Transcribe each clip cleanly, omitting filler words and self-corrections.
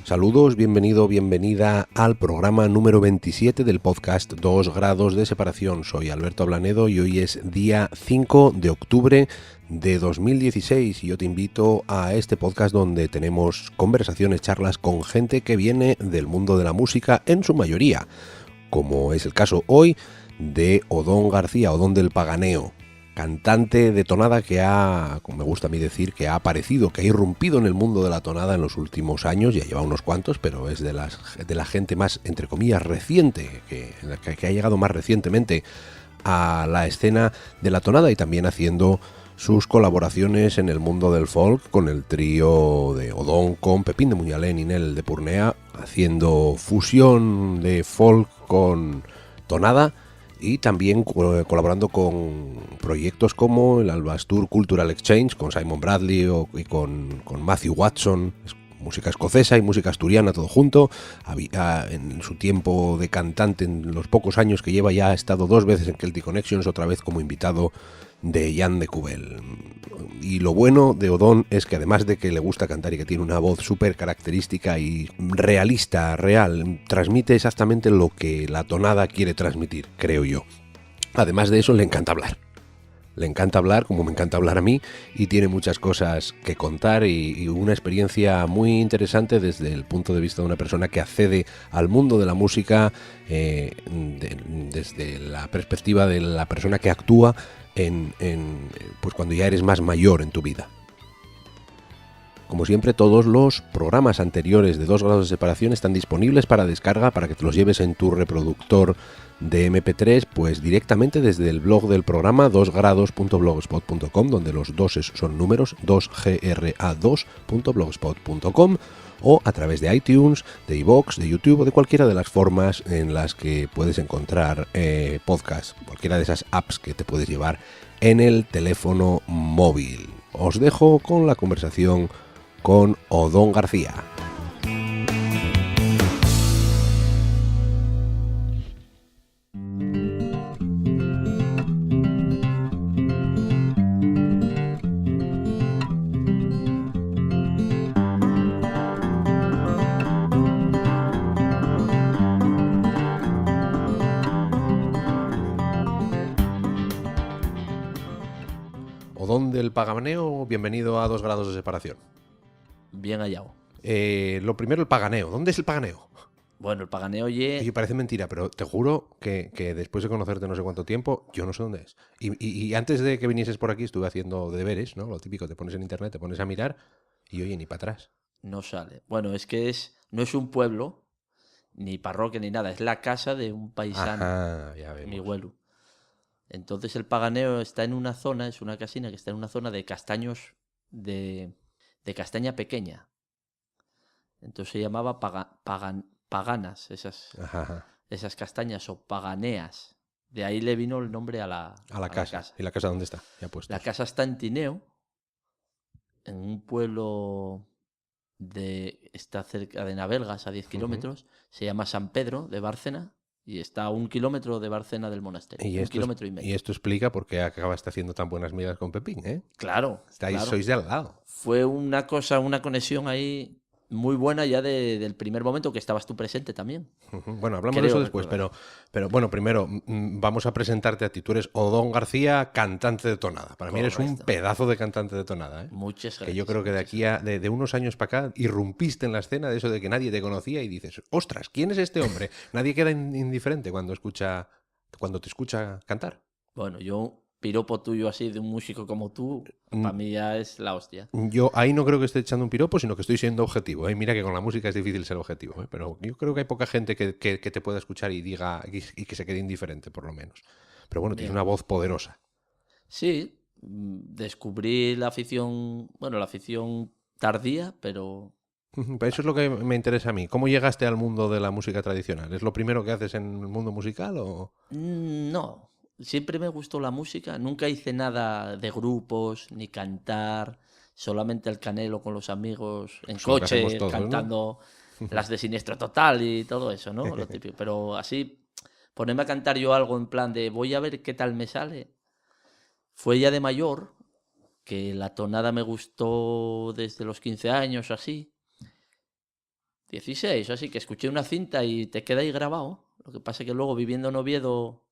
Saludos, bienvenido, bienvenida al programa número 27 del podcast 2 grados de separación. Soy Alberto Ablanedo y hoy es día 5 de octubre de 2016 y yo te invito a este podcast donde tenemos conversaciones, charlas con gente que viene del mundo de la música en su mayoría, como es el caso hoy de Odón García, Odón del Paganeo, cantante de tonada que como me gusta a mí decir, que ha aparecido, que ha irrumpido en el mundo de la tonada en los últimos años, ya lleva unos cuantos, pero es de la gente más, entre comillas, reciente, que ha llegado más recientemente a la escena de la tonada y también haciendo sus colaboraciones en el mundo del folk con el trío de Odón con Pepín de Muñalén y Nel de Purnea, haciendo fusión de folk con tonada y también colaborando con proyectos como el Albastur Cultural Exchange con Simon Bradley y con Matthew Watson, música escocesa y música asturiana todo junto. En su tiempo de cantante, en los pocos años que lleva, ya ha estado 2 veces en Celtic Connections, otra vez como invitado de Jan de Cubel. Y lo bueno de Odón es que además de que le gusta cantar y que tiene una voz súper característica y realista, real, transmite exactamente lo que la tonada quiere transmitir, creo yo. Además de eso, le encanta hablar. Le encanta hablar, como me encanta hablar a mí, y tiene muchas cosas que contar y una experiencia muy interesante desde el punto de vista de una persona que accede al mundo de la música desde la perspectiva de la persona que actúa pues cuando ya eres más mayor en tu vida. Como siempre, todos los programas anteriores de 2 grados de separación están disponibles para descarga, para que te los lleves en tu reproductor de MP3, pues directamente desde el blog del programa 2grados.blogspot.com, donde los doses son números, 2gra2.blogspot.com, o a través de iTunes, de iVoox, de YouTube o de cualquiera de las formas en las que puedes encontrar podcasts, cualquiera de esas apps que te puedes llevar en el teléfono móvil. Os dejo con la conversación con Odón García. Odón del Paganeo, bienvenido a 2 grados de separación. Bien hallado. Lo primero, el paganeo. ¿Dónde es el paganeo? Bueno, el paganeo Y parece mentira, pero te juro que después de conocerte no sé cuánto tiempo, yo no sé dónde es. Y antes de que vinieses por aquí estuve haciendo deberes, ¿no? Lo típico, te pones en internet, te pones a mirar y oye, ni para atrás. no sale. Bueno, es que no es un pueblo, ni parroquia, ni nada. Es la casa de un paisano, Ajá, ya mi vemos. abuelo. Entonces el paganeo está en una zona, es una casina que está en una zona de castaños de castaña pequeña. Entonces se llamaba paganas, Ajá. esas castañas, o paganeas. De ahí le vino el nombre a la casa. ¿Y la casa dónde está? Ya puestos. La casa está en Tineo, en un pueblo está cerca de Navelgas, a 10 kilómetros. Se llama San Pedro de Bárcena y está a 1 kilómetro de Bárcena del monasterio. 1 kilómetro y medio. Y esto explica por qué acabaste haciendo tan buenas migas con Pepín, ¿eh? Claro, claro. Sois de al lado. Fue una conexión ahí muy buena ya del primer momento, que estabas tú presente también. Bueno, hablamos de eso después, pero bueno, primero vamos a presentarte a ti. Tú eres Odón García, cantante de tonada. Para mí eres un pedazo de cantante de tonada, ¿eh? Muchas gracias. Que yo creo que de aquí de unos años para acá irrumpiste en la escena de eso de que nadie te conocía y dices, ostras, ¿quién es este hombre? Nadie queda indiferente cuando te escucha cantar. Bueno, yo piropo tuyo así de un músico como tú, para mí ya es la hostia. Yo ahí no creo que esté echando un piropo, sino que estoy siendo objetivo, ¿eh? Mira que con la música es difícil ser objetivo, ¿eh? Pero yo creo que hay poca gente que te pueda escuchar y diga y que se quede indiferente, por lo menos. Pero bueno, tienes una voz poderosa. Sí, descubrí la afición tardía, pero... Eso es lo que me interesa a mí. ¿Cómo llegaste al mundo de la música tradicional? ¿Es lo primero que haces en el mundo musical o...? No, siempre me gustó la música. Nunca hice nada de grupos, ni cantar. Solamente el canelo con los amigos en coche, todos, cantando, ¿no? Las de Siniestro Total y todo eso, ¿no? Lo típico. Pero así, ponerme a cantar yo algo en plan de voy a ver qué tal me sale. Fue ya de mayor, que la tonada me gustó desde los 15 años, así. 16, así que escuché una cinta y te queda ahí grabado. Lo que pasa es que luego viviendo en Oviedo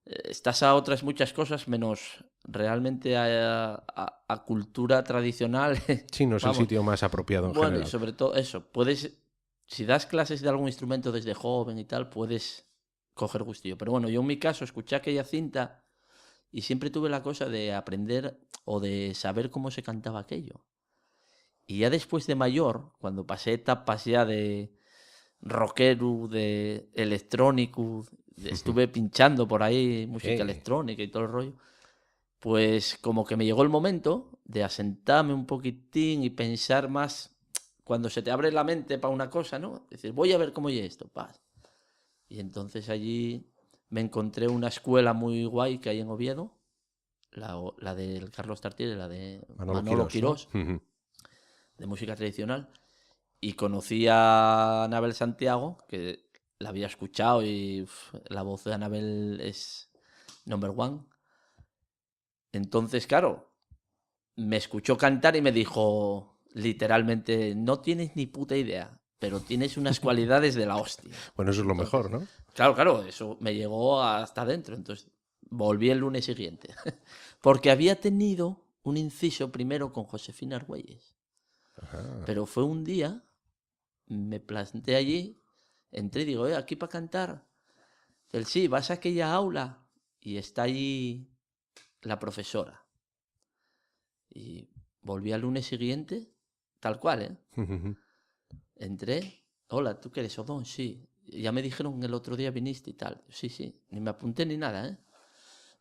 estás a otras muchas cosas menos realmente a cultura tradicional. Sí, no es el Vamos, sitio más apropiado en bueno, y general. sobre todo eso, si das clases de algún instrumento desde joven y tal, puedes coger gustillo. Pero bueno, yo en mi caso escuché aquella cinta y siempre tuve la cosa de aprender o de saber cómo se cantaba aquello. Y ya después de mayor, cuando pasé etapas ya de rockero, de electrónico, estuve pinchando por ahí música electrónica y todo el rollo, pues como que me llegó el momento de asentarme un poquitín y pensar más cuando se te abre la mente para una cosa, ¿no? Decir, voy a ver cómo es esto, paz. Y entonces allí me encontré una escuela muy guay que hay en Oviedo, la del Carlos Tartiere, la de Manolo Quirós, ¿no? de música tradicional. Y conocí a Anabel Santiago, que la había escuchado y la voz de Anabel es number one. Entonces, claro, me escuchó cantar y me dijo literalmente, no tienes ni puta idea, pero tienes unas cualidades de la hostia. Bueno, eso es lo Entonces, mejor, ¿no? Claro, eso me llegó hasta adentro. Entonces, volví el lunes siguiente. Porque había tenido un inciso primero con Josefina Argüelles. Ajá. Pero fue un día, me planté allí, entré y digo, aquí para cantar. Él, sí, vas a aquella aula y está allí la profesora. Y volví al lunes siguiente, tal cual, ¿eh? Entré, hola, ¿tú qué eres, Odón? Sí. Ya me dijeron el otro día viniste y tal. Sí, ni me apunté ni nada, ¿eh?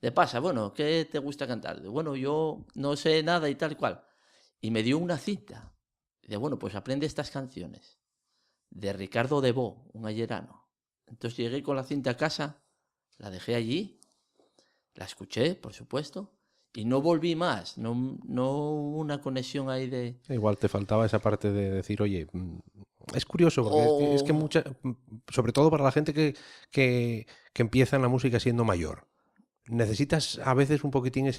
De pasa, bueno, ¿qué te gusta cantar? Bueno, yo no sé nada y tal y cual. Y me dio una cita. De bueno, pues aprende estas canciones. De Ricardo Debó, un ayerano. Entonces llegué con la cinta a casa, la dejé allí, la escuché, por supuesto, y no volví más. No hubo una conexión ahí de... Igual te faltaba esa parte de decir, oye, es curioso, porque es que O... sobre todo para la gente que empieza en la música siendo mayor, necesitas a veces un poquitín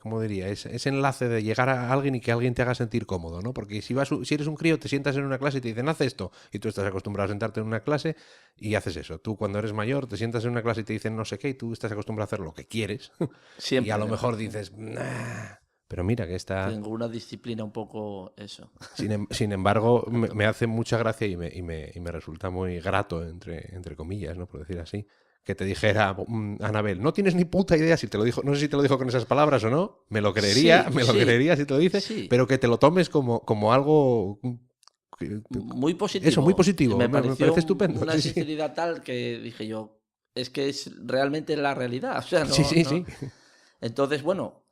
¿cómo diría? Ese enlace de llegar a alguien y que alguien te haga sentir cómodo, ¿no? Porque si eres un crío, te sientas en una clase y te dicen, haz esto, y tú estás acostumbrado a sentarte en una clase y haces eso. Tú cuando eres mayor, te sientas en una clase y te dicen no sé qué, y tú estás acostumbrado a hacer lo que quieres. Y a Siempre, lo ¿no? mejor dices, nah. Pero mira que está... Tengo una disciplina un poco eso. Sin embargo, me hace mucha gracia y me resulta muy grato, entre comillas, ¿no? Por decir así, que te dijera Anabel, no tienes ni puta idea si te lo dijo, no sé si te lo dijo con esas palabras o no, me lo creería si te lo dice, sí. pero que te lo tomes como algo Muy positivo. eso, muy positivo, Me me pareció parece estupendo. una Sí, sinceridad tal que dije yo, es que es realmente la realidad. O sea, sí. Entonces, bueno,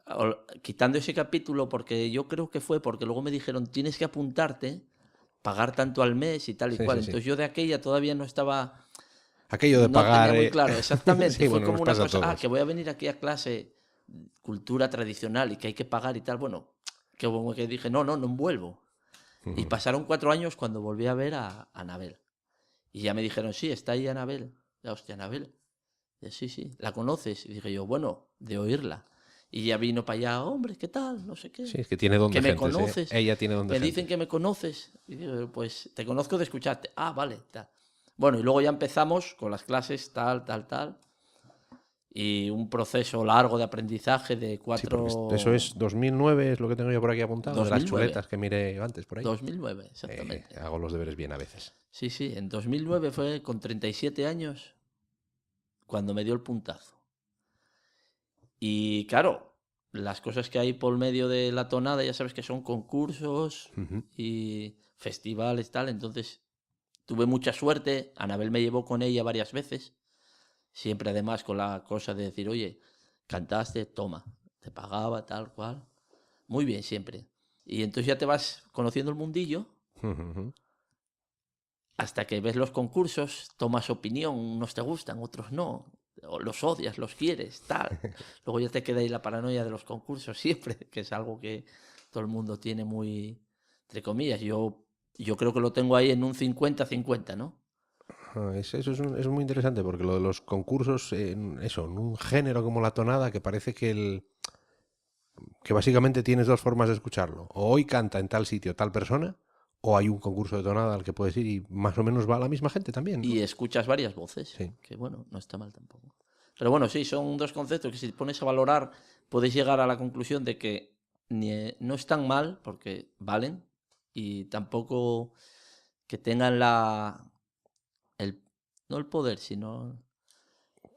quitando ese capítulo, porque yo creo que fue porque luego me dijeron, tienes que apuntarte, pagar tanto al mes y tal y cual. Sí. Entonces yo de aquella todavía no estaba, Aquello de no pagar... tenía muy claro exactamente. sí, Fue bueno, como nos una pasa a cosa, todos. que voy a venir aquí a clase cultura tradicional y que hay que pagar y tal. Bueno, que como que dije, no envuelvo. Y pasaron 4 años cuando volví a ver a Anabel. Y ya me dijeron, sí, está ahí Anabel. Ya, hostia, Anabel. Y yo, sí, ¿la conoces? Y dije yo, bueno, de oírla. Y ya vino para allá, hombre, ¿qué tal? No sé qué. Sí, es que tiene don Que de me gentes, ¿eh? conoces. Ella tiene don de Me gentes. dicen que me conoces. Y digo, pues te conozco de escucharte. Ah, vale, tal. Bueno, y luego ya empezamos con las clases, tal. Y un proceso largo de aprendizaje de Sí, porque 4... eso es 2009, es lo que tengo yo por aquí apuntado, de las 2009. chuletas que miré antes por ahí. 2009, exactamente. Hago los deberes bien a veces. Sí, en 2009 fue con 37 años cuando me dio el puntazo. Y claro, las cosas que hay por medio de la tonada, ya sabes que son concursos y festivales, tal. Entonces tuve mucha suerte. Anabel me llevó con ella varias veces. Siempre además con la cosa de decir, oye, cantaste, toma, te pagaba, tal cual. Muy bien siempre. Y entonces ya te vas conociendo el mundillo hasta que ves los concursos, tomas opinión, unos te gustan, otros no. Los odias, los quieres, tal. Luego ya te queda ahí la paranoia de los concursos siempre, que es algo que todo el mundo tiene muy, entre comillas. Yo creo que lo tengo ahí en un 50-50, ¿no? Eso es muy interesante porque lo de los concursos, en un género como la tonada, que parece que básicamente tienes dos formas de escucharlo. O hoy canta en tal sitio tal persona, o hay un concurso de tonada al que puedes ir y más o menos va la misma gente también, ¿no? Y escuchas varias voces, Sí. que bueno, no está mal tampoco. Pero bueno, sí, son dos conceptos que si te pones a valorar puedes llegar a la conclusión de que no están mal, porque valen, y tampoco que tengan el, no el poder, sino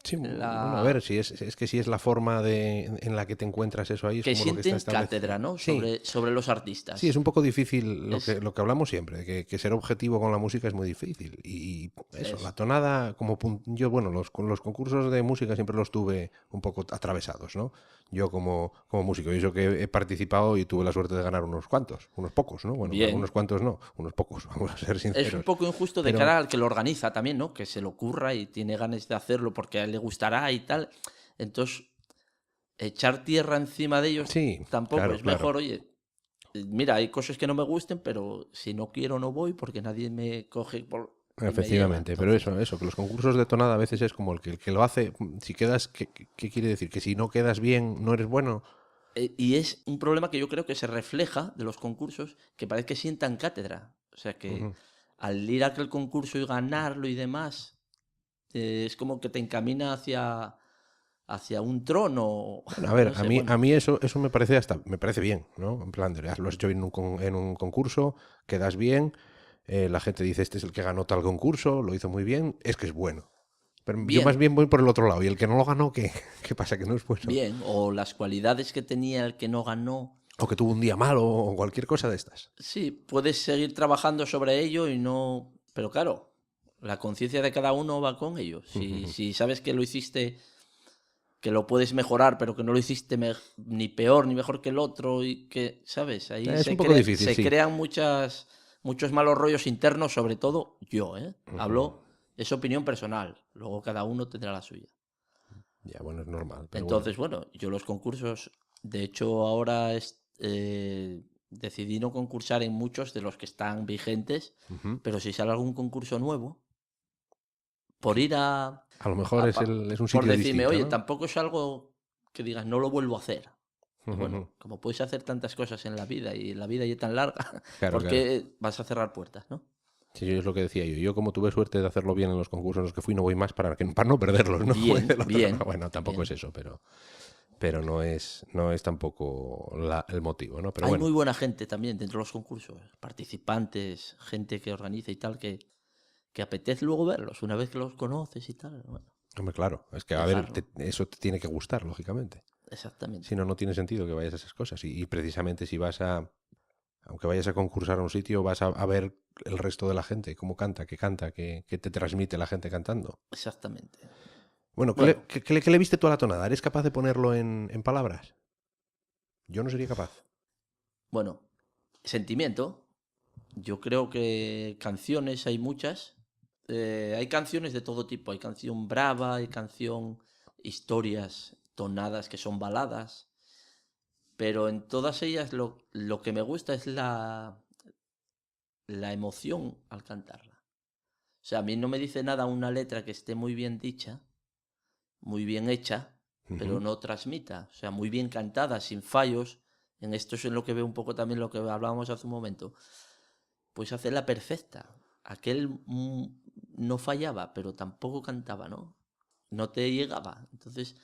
Sí, bueno, a la, ver, si es que si es la forma en la que te encuentras eso ahí, es que como lo que está sienten establecido. cátedra, ¿no? Sí, Sobre los sí, es artistas. un poco difícil Es, lo que hablamos siempre, que ser objetivo con la música es muy difícil. Y eso, la es, tonada, yo, bueno, con los concursos de música siempre los tuve un poco atravesados, ¿no? Yo como músico, y eso que he participado y tuve la suerte de ganar unos cuantos, unos pocos, ¿no? Bueno, unos bien. cuantos no, unos pocos, vamos a ser Es un sinceros. poco injusto de Pero cara al que lo organiza también, ¿no? Que se lo ocurra y tiene ganas de hacerlo porque a él le gustará y tal. Entonces, echar tierra encima de ellos sí, tampoco. claro, Es claro. mejor, oye, mira, hay cosas que no me gusten, pero si no quiero no voy porque nadie me coge y me lleva. Efectivamente, pero Entonces, eso, que los concursos de tonada a veces es como el que lo hace, si quedas, ¿qué quiere decir? Que si no quedas bien, no eres bueno. y es un problema que yo creo que se refleja de los concursos, que parece que sientan cátedra. O sea que Ujú. al ir a aquel concurso y ganarlo y demás, es como que te encamina hacia un trono. Bueno, a ver, No sé, bueno. a mí eso me parece bien, ¿no? En plan, lo has hecho en un concurso, quedas bien, la gente dice, este es el que ganó tal concurso, lo hizo muy bien, es que es bueno. Pero yo más Bien, bien voy por el otro lado, y el que no lo ganó, ¿qué, qué pasa? Que no es bueno. bien. O las cualidades que tenía el que no ganó. O que tuvo un día malo, o cualquier cosa de estas. Sí, puedes seguir trabajando sobre ello y no. Pero claro, la conciencia de cada uno va con ello. Si sabes que lo hiciste, que lo puedes mejorar, pero que no lo hiciste ni peor ni mejor que el otro, y que, ¿sabes? Ahí Es un poco difícil, se sí. crean muchos malos rollos internos, sobre todo yo, ¿eh? Ujú. Hablo, es opinión personal. Luego cada uno tendrá la suya. Ya, bueno, es normal, pero bueno. Entonces, bueno, yo los concursos, de hecho, ahora decidí no concursar en muchos de los que están vigentes, Ujú. pero si sale algún concurso nuevo, por ir A lo mejor es un por sitio decirme, distinto, oye, ¿no? tampoco es algo que digas, no lo vuelvo a hacer. Y Ujú. bueno, como puedes hacer tantas cosas en la vida y la vida ya es tan larga, Claro, ¿por claro. qué vas a cerrar puertas, no? Sí, es lo que decía yo. Yo como tuve suerte de hacerlo bien en los concursos en los que fui, no voy más para no perderlos, ¿no? Como dice Bien, el otro. No, bien, bueno, tampoco es bien. eso, pero no es tampoco el motivo, ¿no? Pero Hay bueno, muy buena gente también dentro de los concursos, participantes, gente que organiza y tal, que apetece luego verlos, una vez que los conoces y tal. Bueno, hombre, claro, es que, a ver, dejarlo. eso te tiene que gustar, lógicamente. Si Exactamente. no, no tiene sentido que vayas a esas cosas. Y precisamente si aunque vayas a concursar a un sitio, vas a ver el resto de la gente, cómo canta, qué te transmite la gente cantando. Exactamente. Bueno, Bueno, qué le viste tú a la tonada? ¿Eres capaz de ponerlo en palabras? Yo no sería capaz. bueno, sentimiento. Yo creo que canciones hay muchas. Hay canciones de todo tipo. Hay canción brava, hay canción historias tonadas que son baladas. Pero en todas ellas lo que me gusta es la emoción al cantarla. O sea, a mí no me dice nada una letra que esté muy bien dicha, muy bien hecha, pero Ujú. no transmita. O sea, muy bien cantada, sin fallos. En esto es en lo que veo un poco también lo que hablábamos hace un momento. Pues hacerla perfecta. Aquel no fallaba, pero tampoco cantaba, ¿no? No te llegaba. Entonces,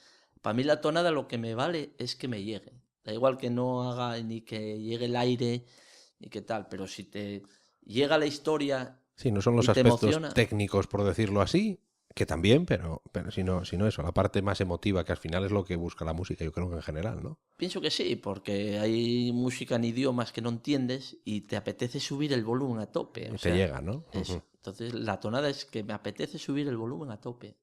para mí la tonada lo que me vale es que me llegue. Da igual que no haga ni que llegue el aire ni qué tal, pero si te llega la historia Sí, no son y los te aspectos emociona, técnicos, por decirlo así, que también, pero si no eso, la parte más emotiva, que al final es lo que busca la música, yo creo que en general, ¿no? pienso que sí, porque hay música en idiomas que no entiendes y te apetece subir el volumen a tope. O Y te sea, llega, ¿no? Ujú. eso. Entonces, la tonada es que me apetece subir el volumen a tope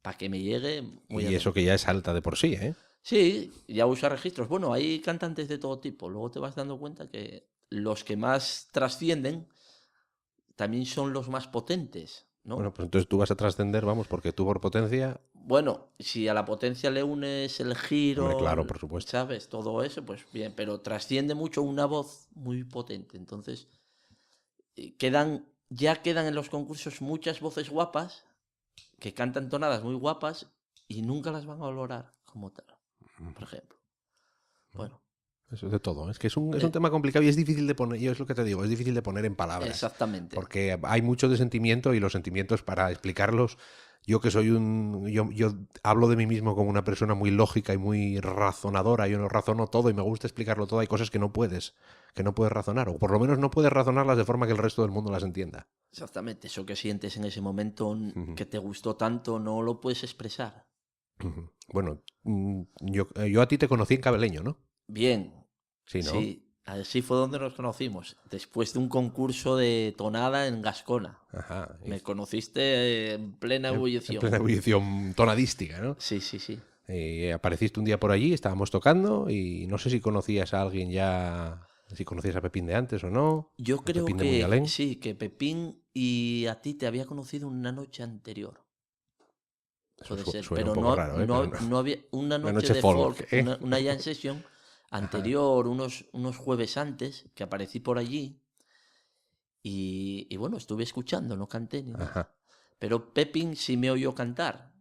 para que me llegue muy Y eso que adentro. ya es alta de por sí, ¿eh? Sí, ya usa registros. Bueno, hay cantantes de todo tipo. Luego te vas dando cuenta que los que más trascienden también son los más potentes, Bueno, ¿no? pues entonces tú vas a trascender, vamos, porque tú por potencia, Bueno, si a la potencia le unes el hombre, giro, claro, por supuesto. ¿sabes? Todo eso, pues bien, pero trasciende mucho una voz muy potente. Entonces, ya quedan en los concursos muchas voces guapas que cantan tonadas muy guapas y nunca las van a valorar como tal, por ejemplo. Bueno, Eso es de todo. Es que es un tema complicado y es difícil de poner, yo es lo que te digo, es difícil de poner en palabras. Exactamente. Porque hay mucho de sentimiento y los sentimientos para explicarlos, yo que soy yo hablo de mí mismo como una persona muy lógica y muy razonadora, yo no razono todo y me gusta explicarlo todo, hay cosas que no puedes razonar, o por lo menos no puedes razonarlas de forma que el resto del mundo las entienda. Exactamente, eso que sientes en ese momento que te gustó tanto, no lo puedes expresar. Bueno, yo a ti te conocí en Cabeleño, ¿no? Bien, Sí, ¿no? sí, así fue donde nos conocimos, después de un concurso de tonada en Gascona. Ajá. Me conociste en plena ebullición. En plena ebullición tonadística, ¿no? Sí, sí, sí. Apareciste un día por allí, estábamos tocando y no sé si conocías a alguien ya, si conocías a Pepín de antes o no. Yo a creo Pepín de que Muñalén. sí, que Pepín y a ti te había conocido una noche anterior. Eso Puede ser, suena pero un poco raro, ¿eh? Pero no había una Una noche noche de folk, folk, ¿eh? una jam session anterior, unos jueves antes, que aparecí por allí y bueno, estuve escuchando, no canté ni nada. Ajá. Pero Pepín sí me oyó cantar.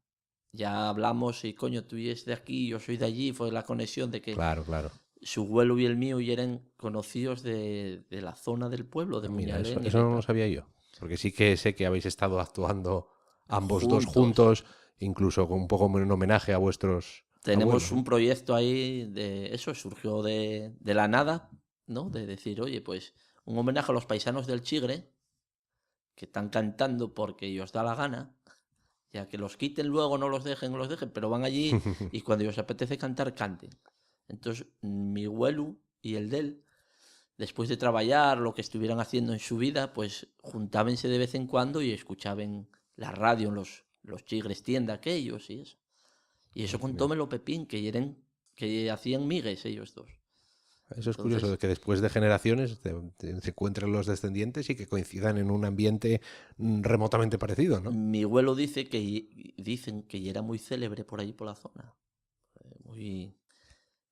Ya hablamos y coño, tú eres de aquí, yo soy de allí, fue la conexión de que Claro, claro. su abuelo y el mío ya eran conocidos de la zona del pueblo, de Mira, Muñalén y eso de no lo tal. sabía yo. Porque sí que sé que habéis estado actuando ambos dos Juntos. juntos, incluso con un poco en homenaje a vuestros Tenemos abuelos, un ¿no? proyecto ahí de eso, surgió de la nada, ¿no? De decir, oye, pues un homenaje a los paisanos del Chigre, que están cantando porque ellos da la gana, ya que los quiten luego, no los dejen, pero van allí y cuando ellos apetece cantar, canten. Entonces, mi abuelo y el de él, después de trabajar lo que estuvieran haciendo en su vida, pues juntábense de vez en cuando y escuchaban la radio en los Chigres tienda aquellos y eso. Y eso contómelo Pepín, que hacían migues ellos dos. Eso es curioso, Entonces, de que después de generaciones se encuentren los descendientes y que coincidan en un ambiente remotamente parecido, ¿no? mi abuelo dicen que era muy célebre por ahí por la zona. Muy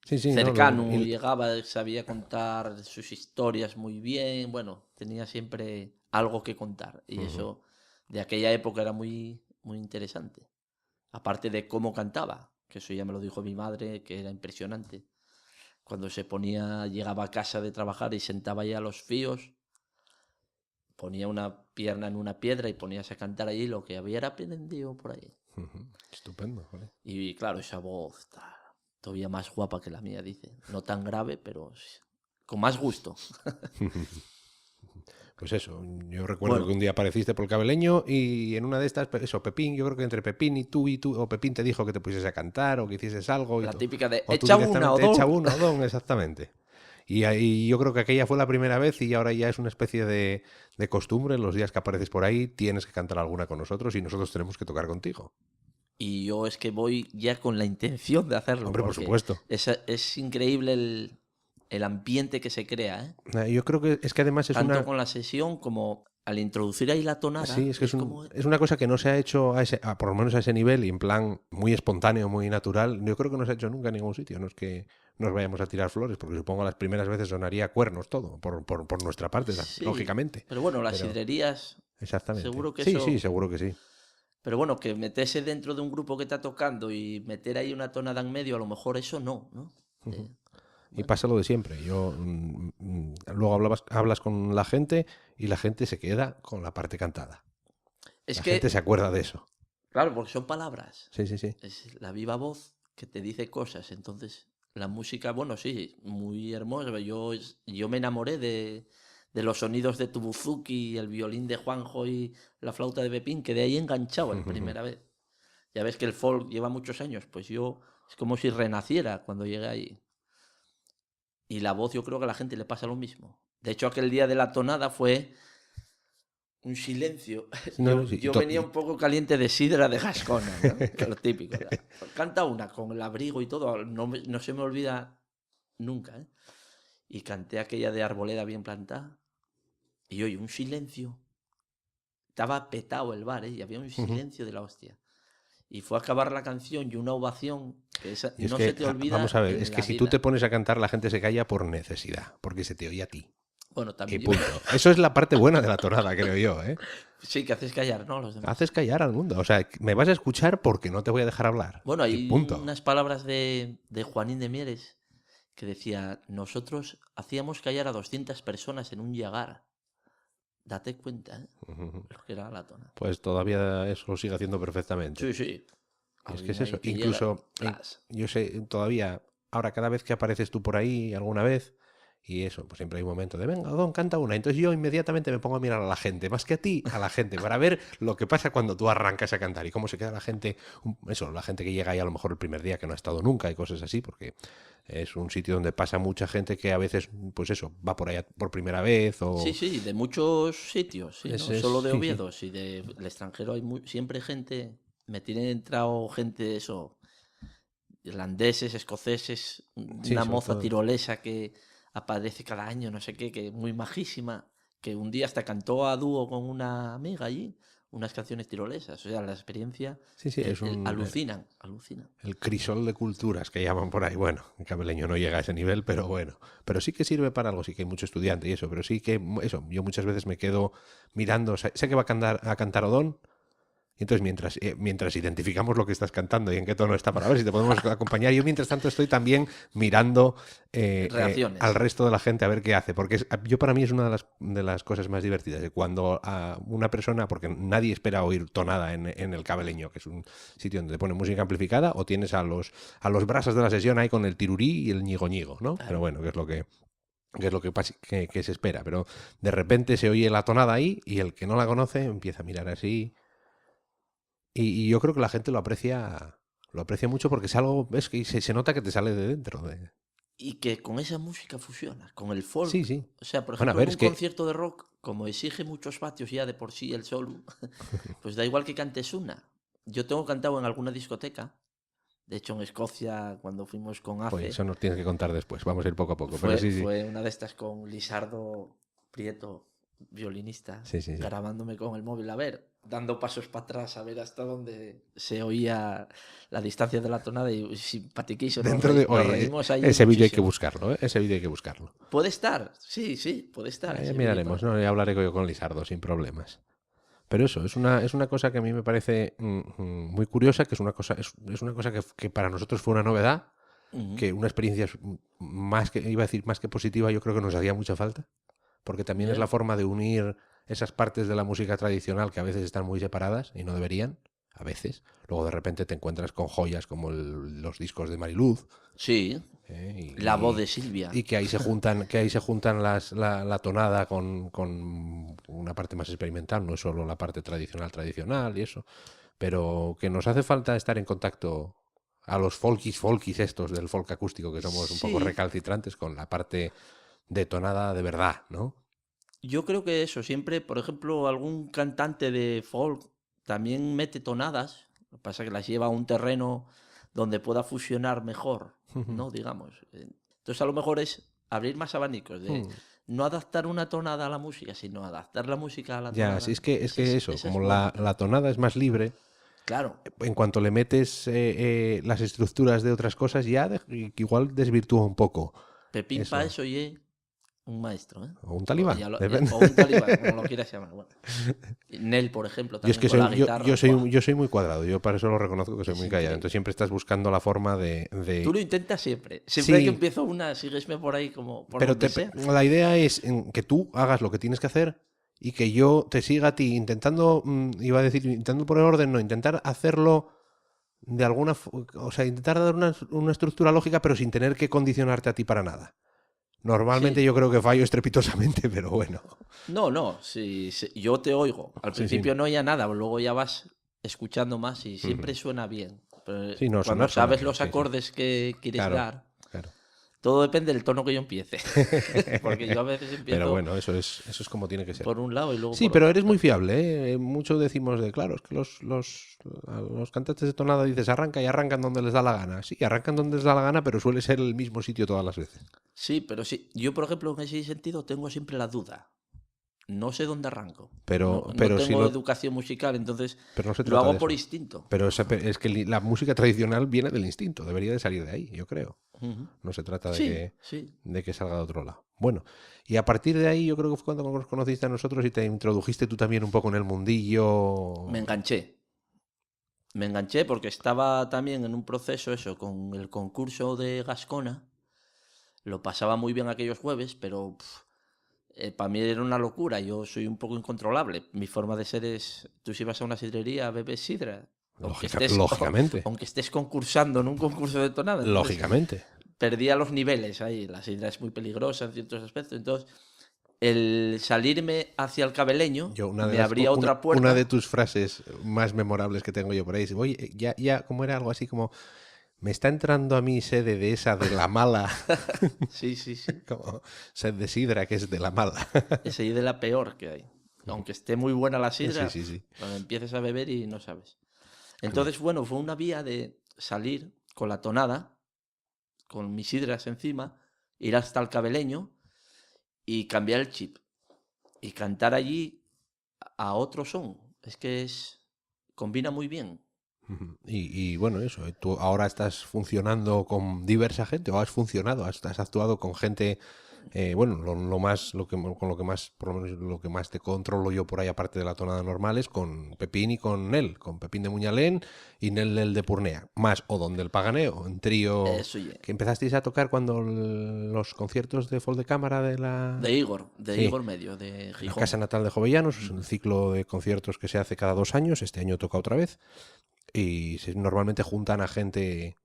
Sí, sí, no, cercano, llegaba, sabía contar sus historias muy bien. Bueno, tenía siempre algo que contar. Y eso de aquella época era muy, muy interesante. Aparte de cómo cantaba, que eso ya me lo dijo mi madre, que era impresionante. Cuando se ponía, llegaba a casa de trabajar y sentaba ya los fíos, ponía una pierna en una piedra y poníase a cantar allí lo que había aprendido por ahí. Estupendo, ¿vale? Y claro, esa voz todavía más guapa que la mía, dice. No tan grave, pero con más gusto. Pues eso, yo recuerdo Bueno, que un día apareciste por el Cabeleño y en una de estas, eso, Pepín, yo creo que entre Pepín y tú, o Pepín te dijo que te pusieses a cantar o que hicieses algo la típica de o tú echa una o directamente echa dos. uno o dos, exactamente. Y ahí yo creo que aquella fue la primera vez y ahora ya es una especie de costumbre, los días que apareces por ahí tienes que cantar alguna con nosotros y nosotros tenemos que tocar contigo. Y yo es que voy ya con la intención de hacerlo. Hombre, por Porque supuesto. es increíble el ambiente que se creo Yo creo que es que además es Tanto una... con la sesión como al introducir ahí la tonada. Sí, es que como... es una cosa que no se ha hecho por lo menos a ese nivel y en plan muy espontáneo, muy natural. Yo creo que no se ha hecho nunca en ningún sitio. No es que nos vayamos a tirar flores, porque supongo las primeras veces sonaría cuernos todo, por nuestra parte, Sí, lógicamente. pero bueno, las Pero, sidrerías, exactamente. seguro que Sí, eso... sí, seguro que sí. Pero bueno, que meterse dentro de un grupo que está tocando y meter ahí una tonada en medio, a lo mejor eso no, ¿no? Y Bueno. pasa lo de siempre. Luego hablas con la gente y la gente se queda con la parte cantada. Es La que, gente se acuerda de eso. claro, porque son palabras. Sí, sí, sí. Es la viva voz que te dice cosas. Entonces, la música, bueno, sí, muy hermosa. Yo me enamoré de los sonidos de Tubuzuki, el violín de Juanjo y la flauta de Pepín, que de ahí enganchaba la primera vez. Ya ves que el folk lleva muchos años, pues yo es como si renaciera cuando llegué ahí. Y la voz yo creo que a la gente le pasa lo mismo. De hecho, aquel día de la tonada fue un silencio. No, sí, Yo venía un poco caliente de sidra de Gascona, ¿no? Lo típico. Canta una con el abrigo y todo, no se me olvida nunca. ¿eh? Y canté aquella de Arboleda bien plantada. Y oye, un silencio. Estaba petado el bar, ¿eh? Y había un silencio de la hostia. Y fue a acabar la canción y una ovación que Y es no que, se te olvida. vamos a ver, en es que la si vida. tú te pones a cantar, la gente se calla por necesidad, porque se te oye a ti. Bueno, Y también. punto. Eso es la parte buena de la tonada, creo yo, ¿eh? Sí, que haces callar, ¿no? Los demás. Haces callar al mundo. O sea, me vas a escuchar porque no te voy a dejar hablar. Bueno, Y hay punto. unas palabras de Juanín de Mieres que decía, nosotros hacíamos callar a 200 personas en un Yagar. Date cuenta, ¿eh? Lo que era la tona. Pues todavía eso lo sigue haciendo perfectamente. Sí, sí. Y es que es Alguien ahí eso. que Incluso, llega, ¡plas! yo sé, todavía, ahora cada vez que apareces tú por ahí alguna vez, y eso, pues siempre hay un momento de, venga, Don, canta una. Entonces yo inmediatamente me pongo a mirar a la gente, más que a ti, a la gente, para ver lo que pasa cuando tú arrancas a cantar y cómo se queda la gente, eso, la gente que llega ahí a lo mejor el primer día, que no ha estado nunca y cosas así, porque es un sitio donde pasa mucha gente que a veces, pues eso, va por allá por primera vez o... Sí, sí, de muchos sitios, sí, no solo de sí, sí. Oviedo, sí, del extranjero hay siempre gente, me tiene entrado gente, eso, irlandeses, escoceses, Sí, una sobre moza todo. tirolesa que aparece cada año, no sé qué, que es muy majísima, que un día hasta cantó a dúo con una amiga allí, unas canciones tirolesas, o sea, la experiencia, Sí, sí, es alucinan, alucinan. el crisol de culturas que llaman por ahí. Bueno, el cabeleño no llega a ese nivel, pero bueno. Pero sí que sirve para algo, sí que hay mucho estudiante y eso, pero sí que eso, yo muchas veces me quedo mirando, sé que va a cantar Odón, y entonces mientras identificamos lo que estás cantando y en qué tono está para ver si te podemos acompañar, yo mientras tanto estoy también mirando al Reacciones. resto de la gente a ver qué hace, porque yo para mí es una de las cosas más divertidas, de cuando a una persona, porque nadie espera oír tonada en el Cabeleño, que es un sitio donde te ponen música amplificada, o tienes a los brasas de la sesión ahí con el tirurí y el ñigo, ¿no? Claro. Pero bueno, que se espera, pero de repente se oye la tonada ahí y el que no la conoce empieza a mirar así. Y yo creo que la gente lo aprecia mucho porque es algo, ves que se nota que te sale de dentro. Y que con esa música fusiona, con el Sí, folk. sí. O sea, por Bueno, a ejemplo, en ver, un es que, concierto de rock, como exige muchos vatios ya de por sí el solo, pues da igual que cantes una. Yo tengo cantado en alguna discoteca, de hecho en Escocia, cuando fuimos con joder, ACE, eso nos tienes que contar después. Vamos a ir poco a poco, pero sí, sí. fue una de estas con Lisardo Prieto, violinista, Sí, sí, sí. grabándome con el móvil, a ver, dando pasos para atrás, a ver hasta dónde se oía la distancia de la tonada y simpatiquísimo, Dentro de. nos Oye, reímos ahí ese vídeo hay que muchísimo. buscarlo, ¿eh? Ese vídeo hay que buscarlo. Puede estar, sí, sí, puede estar ese vídeo por Miraremos, ahí. ¿no? Ya hablaré yo con Lisardo sin problemas. Pero eso, es una cosa que a mí me parece muy curiosa, que es una cosa que para nosotros fue una novedad, Ujú. que una experiencia más que, iba a decir, más que positiva, yo creo que nos hacía mucha falta, porque también es la Ya. forma de unir esas partes de la música tradicional que a veces están muy separadas y no deberían, a veces. Luego de repente te encuentras con joyas como los discos de Mariluz, Sí, ¿eh? la voz y, de Silvia. y que ahí se juntan la tonada con una parte más experimental, no es solo la parte tradicional y eso, pero que nos hace falta estar en contacto a los folkis estos del folk acústico, que somos un poco Sí, recalcitrantes con la parte de tonada de verdad, ¿no? yo creo que eso, siempre, por ejemplo, algún cantante de folk también mete tonadas, lo que pasa es que las lleva a un terreno donde pueda fusionar mejor, ¿no? Digamos. Entonces a lo mejor es abrir más abanicos, de no adaptar una tonada a la música, sino adaptar la música a la Ya, sí, tonada. es que eso, Esa es como buena la también. tonada es más libre, Claro, en cuanto le metes las estructuras de otras cosas, ya que igual desvirtúa un poco Pepín pa' eso. eso, oye, un maestro, ¿eh? O un talibán, depende. O un talibán, como lo quieras llamar. Bueno. Nel, por ejemplo, Yo es también que con la soy, yo, guitarra. yo ¡Buah! soy, yo soy muy cuadrado, yo para eso lo reconozco que soy Es muy callado. increíble. Entonces siempre estás buscando la forma Tú lo intentas siempre. Siempre que Sí, empiezo una, síguesme por ahí como por pero donde sea. la idea es que tú hagas lo que tienes que hacer y que yo te siga a ti intentando, iba a decir, intentando poner orden, no, intentar hacerlo de o sea, intentar dar una estructura lógica, pero sin tener que condicionarte a ti para nada. Normalmente Sí. yo creo que fallo estrepitosamente, pero bueno. No, no, sí, sí, yo te oigo. Al Sí, sí. principio no oía nada, luego ya vas escuchando más y siempre Ujú. suena bien. Pero Sí, no, cuando suena sabes bien, los sí, sí. acordes que quieres Claro, dar, claro. todo depende del tono que yo empiece. Porque yo a veces Pero empiezo bueno, eso es como tiene que ser. por un lado y luego Sí, por pero otro. eres muy Claro. fiable, ¿eh? Mucho decimos claro, es que a los cantantes de tonada dices arranca y arrancan donde les da la gana. Sí, arrancan donde les da la gana, pero suele ser el mismo sitio todas las veces. Sí, pero sí. Yo, por ejemplo, en ese sentido tengo siempre la duda. No sé dónde arranco. Pero, No pero si tengo no, educación musical, entonces pero no se lo trata de hago por eso. instinto. Pero es que la música tradicional viene del instinto, debería de salir de ahí, yo creo. Ujú. No se trata de Sí, que, sí. de que salga de otro lado. Bueno, y a partir de ahí yo creo que fue cuando nos conociste a nosotros y te introdujiste tú también un poco en el Me mundillo. enganché. Me enganché porque estaba también en un proceso eso, con el concurso de Gascona. lo pasaba muy bien aquellos jueves, pero para mí era una locura. Yo soy un poco incontrolable. Mi forma de ser es, tú si vas a una sidrería, bebes sidra. Lógicamente. Aunque estés concursando en un concurso de tonada. Entonces, Lógicamente. perdía los niveles ahí. La sidra es muy peligrosa en ciertos aspectos. Entonces, el salirme hacia el Cabeleño me abría otra puerta. Una de tus frases más memorables que tengo yo por ahí es, oye, ya, como era algo así como, me está entrando a mí sed de esa de la mala. Sí. Como sed de sidra, que es de la mala. Esa es de la peor que hay. Aunque esté muy buena la sidra, Sí. cuando empieces a beber y no sabes. Entonces, bueno, fue una vía de salir con la tonada, con mis sidras encima, ir hasta el Cabeleño y cambiar el chip. Y cantar allí a otro son. Es que combina muy bien. Y bueno, eso, tú ahora estás funcionando con diversa gente, o has funcionado, has actuado con gente, bueno, con lo que más, por lo menos lo que más te controlo yo por ahí, aparte de la tonada normal, es con Pepín y con Nel, con Pepín de Muñalén y Nel de Purnea, más o Don del Paganeo, un trío Eso ya. que empezasteis a tocar cuando los conciertos de Folk de Cámara de Igor Medio, de Gijón. La Casa Natal de Jovellanos, es un ciclo de conciertos que se hace cada 2 años, este año toca otra vez. Y normalmente juntan a gente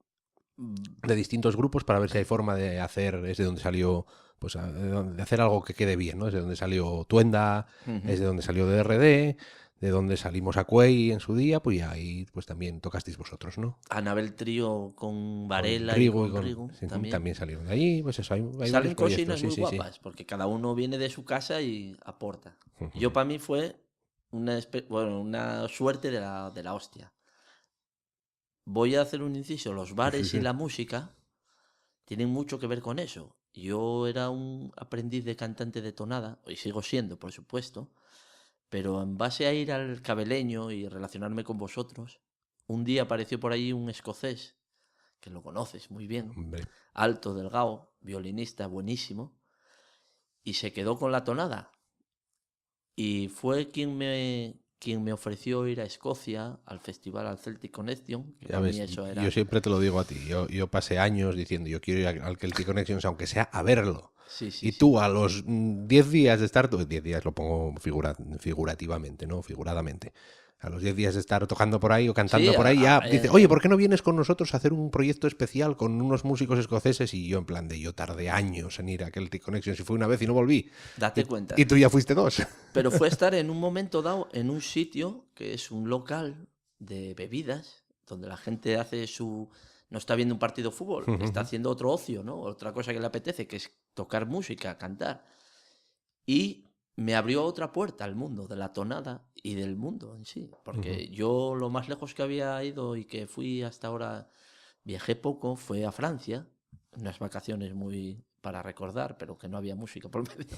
de distintos grupos para ver si hay forma de hacer, es de donde salió, pues de hacer algo que quede bien, ¿no? Es de donde salió Tuenda, es de donde salió DRD, de donde salimos a Cuey en su día, pues ya ahí pues también tocasteis vosotros, ¿no? Anabel Trío con Varela con Rigo y con Rigo sí, también. También salieron de ahí, pues eso, hay salen cositas muy guapas, porque cada uno viene de su casa y aporta. Yo para mí fue una suerte de la hostia. Voy a hacer un inciso, los bares y la música tienen mucho que ver con eso. Yo era un aprendiz de cantante de tonada, y sigo siendo, por supuesto, pero en base a ir al Cabeleño y relacionarme con vosotros, un día apareció por ahí un escocés, que lo conoces muy bien, Hombre. alto, delgado, violinista, buenísimo, y se quedó con la tonada. Y fue quien me ofreció ir a Escocia al festival, al Celtic Connection. Que Ya ves, eso era... Yo siempre te lo digo a ti. Yo pasé años diciendo, yo quiero ir al Celtic Connection, aunque sea a verlo. Sí, tú a los 10 días de estar, 10 días lo pongo figurativamente, ¿no? Figuradamente. A los 10 días de estar tocando por ahí o cantando por ahí, ya dice, oye, ¿por qué no vienes con nosotros a hacer un proyecto especial con unos músicos escoceses? Y yo en plan yo tardé años en ir a Celtic Connection, si fue una vez y no volví. Date cuenta. Y tú ya fuiste 2. Pero fue estar en un momento dado en un sitio que es un local de bebidas, donde la gente hace no está viendo un partido de fútbol, está haciendo otro ocio, ¿no? Otra cosa que le apetece, que es tocar música, cantar. Y me abrió otra puerta al mundo de la tonada y del mundo en sí. Porque yo lo más lejos que había ido y que fui hasta ahora, viajé poco, fue a Francia, unas vacaciones muy para recordar, pero que no había música por medio.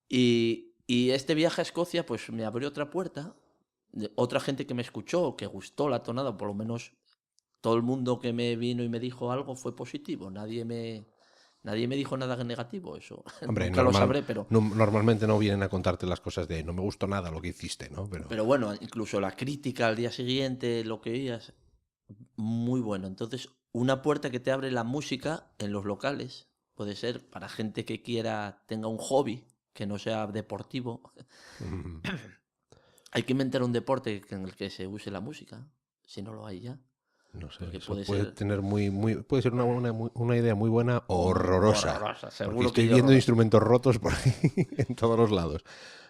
Y este viaje a Escocia pues me abrió otra puerta, otra gente que me escuchó, que gustó la tonada, o por lo menos todo el mundo que me vino y me dijo algo fue positivo, nadie me dijo nada negativo, eso. Hombre, nunca lo sabré, pero... Normalmente no vienen a contarte las cosas de no me gustó nada lo que hiciste, ¿no? Pero bueno, incluso la crítica al día siguiente, lo que oías, muy bueno. Entonces, una puerta que te abre la música en los locales puede ser para gente que tenga un hobby, que no sea deportivo. Hay que inventar un deporte en el que se use la música, si no lo hay ya. No sé, eso puede tener puede ser una idea muy buena o horrorosa. Seguro estoy viendo instrumentos rotos por ahí en todos los lados.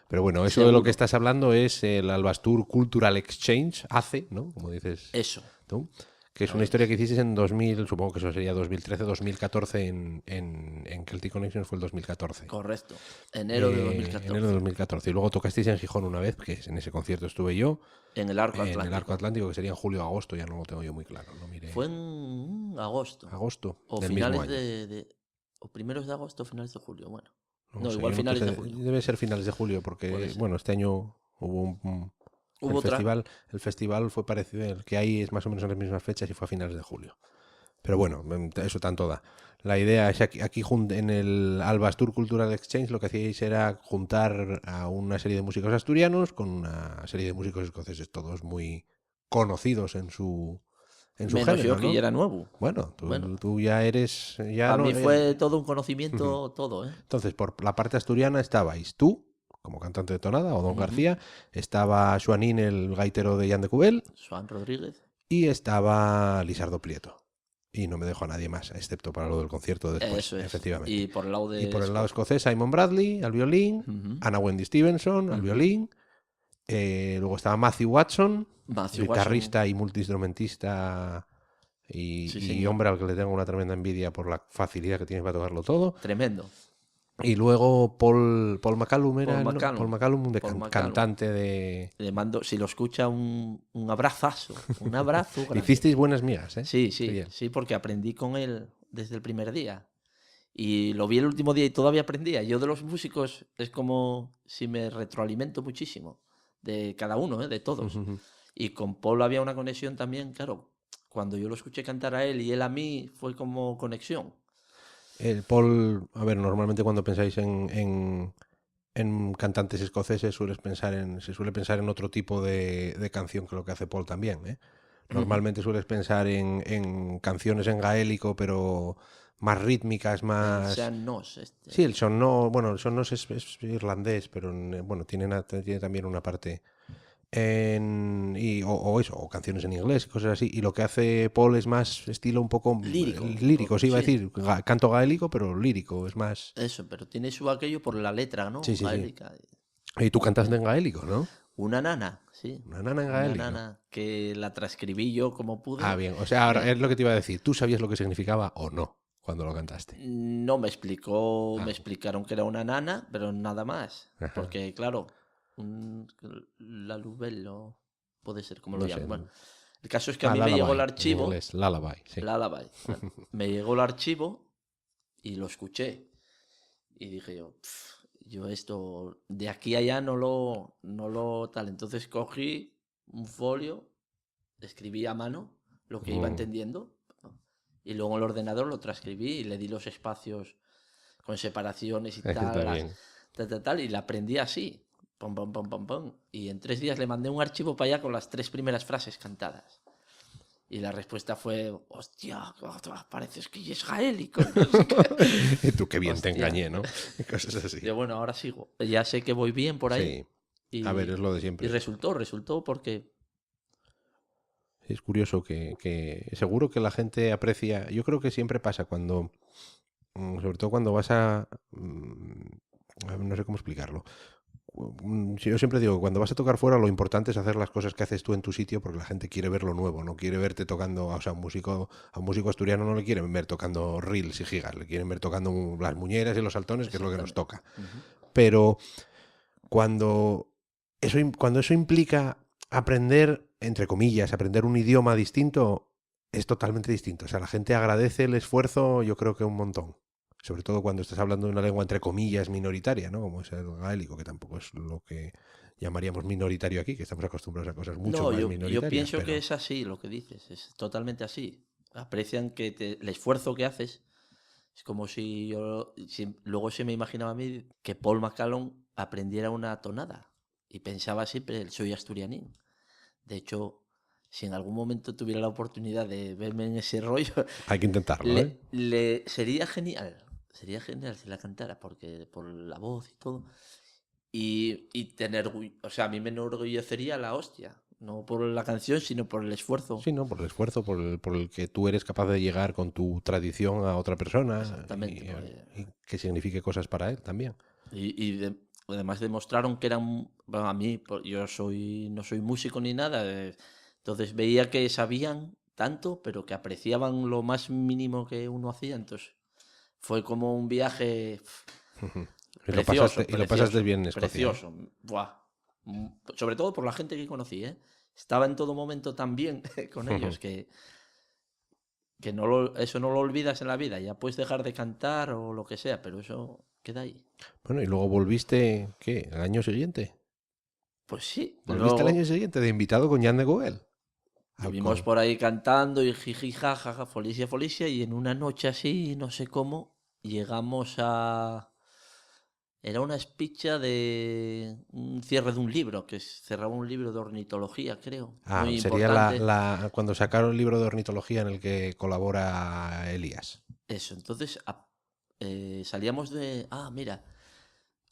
Pero bueno, eso de lo que estás hablando es el Albastur Cultural Exchange, ACE, ¿no? Como dices eso. tú. Que es una historia que hiciste en 2000, supongo que eso sería 2013, 2014, en Celtic Connection fue el 2014. Correcto, enero de 2014. Enero de 2014. Y luego tocasteis en Gijón una vez, que en ese concierto estuve yo. En el Arco Atlántico. En el Arco Atlántico, que sería en julio o agosto, ya no lo tengo yo muy claro. No miré. Fue en agosto. Agosto. O del finales mismo año. o primeros de agosto o finales de julio. Bueno. No sé, igual finales de julio. Debe ser finales de julio, porque bueno, este año hubo el festival fue parecido, el que hay es más o menos en las mismas fechas y fue a finales de julio. Pero bueno, eso tanto da. La idea es aquí en el Albastur Cultural Exchange lo que hacíais era juntar a una serie de músicos asturianos con una serie de músicos escoceses, todos muy conocidos en su en su Menos género, yo, que ¿no? ya era nuevo. Bueno, Bueno, tú ya eres... Ya para no, mí fue todo un conocimiento, todo, ¿eh? Entonces, por la parte asturiana estabais tú, como cantante de tonada, o Don Ujú. García, estaba Joanín, el gaitero de Jan de Cubel, Joan Rodríguez. y estaba Lisardo Prieto. Y no me dejo a nadie más, excepto para lo del concierto después, Eso es. efectivamente. Y por el lado Y de por el lado Escocia. escocés, Simon Bradley al violín, Ujú, Anna Wendy Stevenson al ujú. violín, luego estaba Matthew Watson, Matthew Watson. guitarrista y multiinstrumentista Sí, y señor. hombre al que le tengo una tremenda envidia por la facilidad que tiene para tocarlo todo. Tremendo. Y luego Paul McCallum Paul era Paul McCallum. McCallum, de Paul McCallum. cantante de... Le mando, si lo escucha, un abrazazo. Un abrazo grande. Hicisteis buenas migas, ¿eh? Sí, Qué sí, bien. sí, porque aprendí con él desde el primer día. Y lo vi el último día y todavía aprendía. Yo de los músicos es como si me retroalimento muchísimo. De cada uno, de todos. Y con Paul había una conexión también, claro. Cuando yo lo escuché cantar a él y él a mí, fue como conexión. Paul, a ver, normalmente cuando pensáis en cantantes escoceses se suele pensar en otro tipo de canción que lo que hace Paul también, ¿eh? Ujú. Normalmente sueles pensar en canciones en gaélico, pero más rítmicas, El más... Sean Nos, Sí, el son no, bueno, el son no es irlandés, pero bueno, tiene también una parte o eso, o canciones en inglés, cosas así. Y lo que hace Paul es más estilo un poco lírico. lírico, sí, iba a Sí, decir, canto gaélico, pero lírico, es más... eso, pero tiene su aquello por la letra, Sí, ¿no? sí, sí. Gaélica. Y tú Muy cantaste bien. en gaélico, ¿no? Una nana, sí. Una nana en Una gaélico. nana que la transcribí yo como Ah, pude. bien. O sea, ahora Me, es lo que te iba a decir. ¿Tú sabías lo que significaba o no cuando lo cantaste? no me explicó, me Ah, explicaron que era una nana, pero nada más. ajá. Porque, claro, un, la Lubello puede ser como lo No sé. llaman. Bueno, el caso es que a mí me llegó el Lullaby, en archivo, inglés. Lullaby, sí. Lullaby, bueno, me llegó el archivo y lo escuché. Y dije yo, "Pf, yo esto de aquí a allá no lo tal". Entonces cogí un folio, escribí a mano lo que iba Mm, entendiendo, ¿no? Y luego en el ordenador lo transcribí y le di los espacios con separaciones y está tal, bien. tal, y la aprendí así. Pum, pum, pum, pum, pum. Y en 3 días le mandé un archivo para allá con las 3 primeras frases cantadas. Y la respuesta fue, hostia, pareces que es gaélico. Y no sé qué. Y tú qué bien te Hostia. engañé, ¿no? Cosas así. Yo, bueno, ahora sigo. Ya sé que voy bien por ahí. Sí. A ver, Y, es lo de y siempre. resultó porque... Es curioso que seguro que la gente aprecia. Yo creo que siempre pasa cuando, sobre todo cuando vas no sé cómo explicarlo. Yo siempre digo que cuando vas a tocar fuera lo importante es hacer las cosas que haces tú en tu sitio porque la gente quiere ver lo nuevo, no quiere verte tocando, o sea, a un músico asturiano no le quieren ver tocando reels y gigas, le quieren ver tocando las muñeras y los saltones, que es lo que nos Exactamente. toca. Ujú. Pero cuando cuando eso implica aprender, entre comillas, aprender un idioma distinto, es totalmente distinto. O sea, la gente agradece el esfuerzo, yo creo que un montón. Sobre todo cuando estás hablando de una lengua, entre comillas, minoritaria, ¿no? Como es el gaélico, que tampoco es lo que llamaríamos minoritario aquí, que estamos acostumbrados a cosas mucho No, más yo minoritarias, pienso que pero... es así lo que dices, es totalmente así. Aprecian que el esfuerzo que haces. Es como si luego se me imaginaba a mí que Paul McCallum aprendiera una tonada y pensaba siempre, soy asturianín. De hecho, si en algún momento tuviera la oportunidad de verme en ese rollo, Hay que intentarlo, ¿eh? sería genial si la cantara, porque por la voz y todo. Y tener, o sea, a mí me enorgullecería la hostia, no por la canción, sino por el esfuerzo. Sí, ¿no? Por el esfuerzo, por el que tú eres capaz de llegar con tu tradición a otra persona Exactamente, pues. y que signifique cosas para él también. Además demostraron que eran, bueno, a mí, yo no soy músico ni nada, entonces veía que sabían tanto, pero que apreciaban lo más mínimo que uno hacía, entonces fue como un viaje precioso, Y lo pasaste precioso, bien en Escocia, ¿eh? precioso. Buah. Sobre todo por la gente que conocí, ¿eh? Estaba en todo momento tan bien con ellos que eso no lo olvidas en la vida, ya puedes dejar de cantar o lo que sea, pero eso queda ahí. Bueno, y luego volviste, ¿qué? ¿El año siguiente? Pues sí, ¿Volviste el año luego siguiente de invitado con Jan de Goel? estuvimos por ahí cantando y jiji, jajaja, folicia, folicia, y en una noche así, no sé cómo, llegamos Era una espicha de un cierre de un libro, que cerraba un libro de ornitología, creo. Muy Sería importante. cuando sacaron el libro de ornitología en el que colabora Elías. Eso, entonces salíamos de... Ah, mira,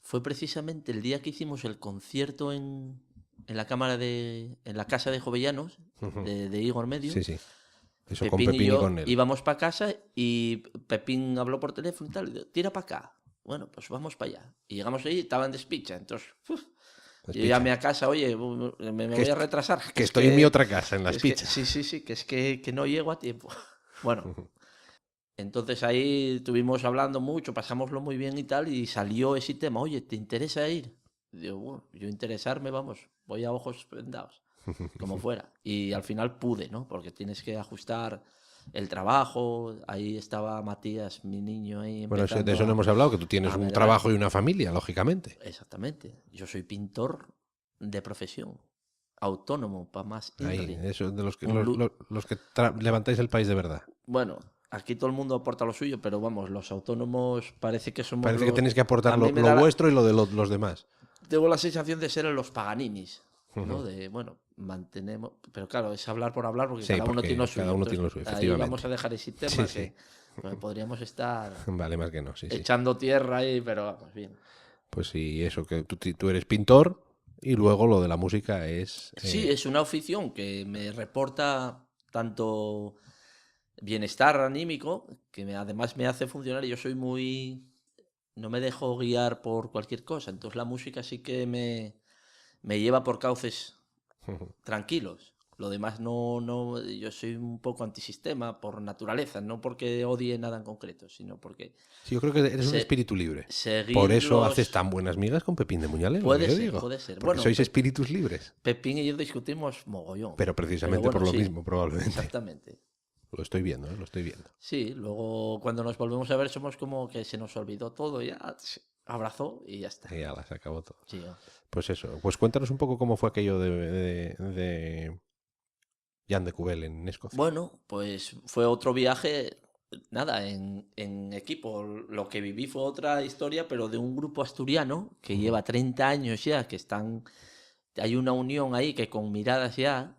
fue precisamente el día que hicimos el concierto en la cámara en la casa de Jovellanos, Ujú. de Igor Medio. Sí, sí. Eso con Pepín y Pepín y yo con él. íbamos para casa y Pepín habló por teléfono y tal, y dijo, tira para acá. Bueno, pues vamos para allá. Y llegamos ahí y estaban despicha. Entonces, yo Despicha. llamé a casa, oye, me Que, voy a retrasar. que estoy en mi otra casa, en Que las es que, pichas. sí, sí, sí, que es que no llego a tiempo. Bueno, Ujú. entonces ahí estuvimos hablando mucho, pasámoslo muy bien y tal, y salió ese tema, oye, ¿te interesa ir? Y digo, bueno, yo interesarme, vamos, voy a ojos vendados, como fuera. Y al final pude, ¿no? Porque tienes que ajustar el trabajo, ahí estaba Matías, mi niño, ahí Bueno, de empezando eso no hemos hablado, que tú tienes a un vergar. trabajo y una familia, lógicamente. Exactamente, yo soy pintor de profesión, autónomo, para más Ahí, INRI. eso de los que, Un los que levantáis el país de verdad. Bueno, aquí todo el mundo aporta lo suyo, pero vamos, los autónomos parece que somos Parece que los... tenéis que aportar A mí me lo da vuestro y lo de los demás. Tengo la sensación de ser los paganinis, ¿no? Ujú. De, bueno, mantenemos... Pero claro, es hablar por hablar porque Sí, cada uno tiene porque lo cada suyo. uno tiene Entonces, lo suyo, ahí vamos efectivamente. a dejar ese Sí, tema sí. que pues, podríamos estar Vale, más que no, sí, sí. echando tierra ahí, pero vamos, bien. Pues sí, eso, que tú eres pintor y luego lo de la música es... Sí, es una afición que me reporta tanto bienestar anímico, que además me hace funcionar y yo soy muy... No me dejo guiar por cualquier cosa, entonces la música sí que me lleva por cauces tranquilos. Lo demás no, yo soy un poco antisistema por naturaleza, no porque odie nada en concreto, sino porque Sí, yo creo que eres un se, espíritu libre. Por seguir eso haces los... tan buenas migas con Pepín de Muñales, lo que yo digo. Puede ser. Porque Bueno, sois espíritus libres. Pepín y yo discutimos mogollón, Pero pero precisamente por bueno, lo sí, mismo, probablemente. exactamente. Lo estoy viendo, ¿eh? Lo estoy viendo. Sí, luego cuando nos volvemos a ver somos como que se nos olvidó todo, ya abrazó y ya está. Y ala, se acabó todo. Sí, ¿no? Pues eso. Pues cuéntanos un poco cómo fue aquello de Jan de Cubel en Escocia. Bueno, pues fue otro viaje, nada, en equipo. Lo que viví fue otra historia, pero de un grupo asturiano que Ujú. lleva 30 años ya, que están, hay una unión ahí que con miradas ya,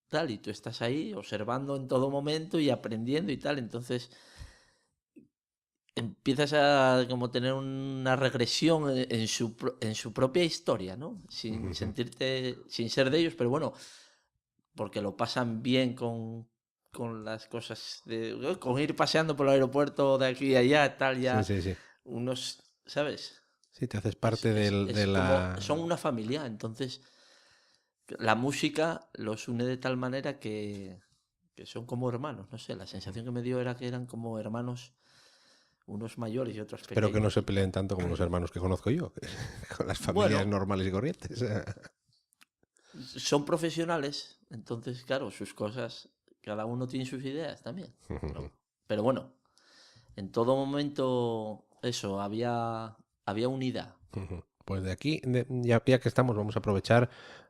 tal, y tú estás ahí observando en todo momento y aprendiendo y tal, entonces empiezas a como tener una regresión en su propia historia, ¿no? Sin Ujú. sentirte, sin ser de ellos, pero bueno, porque lo pasan bien con las cosas de, con ir paseando por el aeropuerto de aquí y allá, tal, Sí, ya sí, sí. unos, ¿sabes? Sí, te haces parte de Es como, la... son una familia, entonces la música los une de tal manera que son como hermanos, no sé, la sensación que me dio era que eran como hermanos, unos mayores y otros Espero que no se pequeños. peleen tanto como los hermanos que conozco yo, con las familias Bueno, normales y corrientes. son profesionales, entonces, claro, sus cosas, cada uno tiene sus ideas también, ¿no? Pero bueno, en todo momento, eso, había unidad. Pues de aquí, ya que estamos, vamos a aprovechar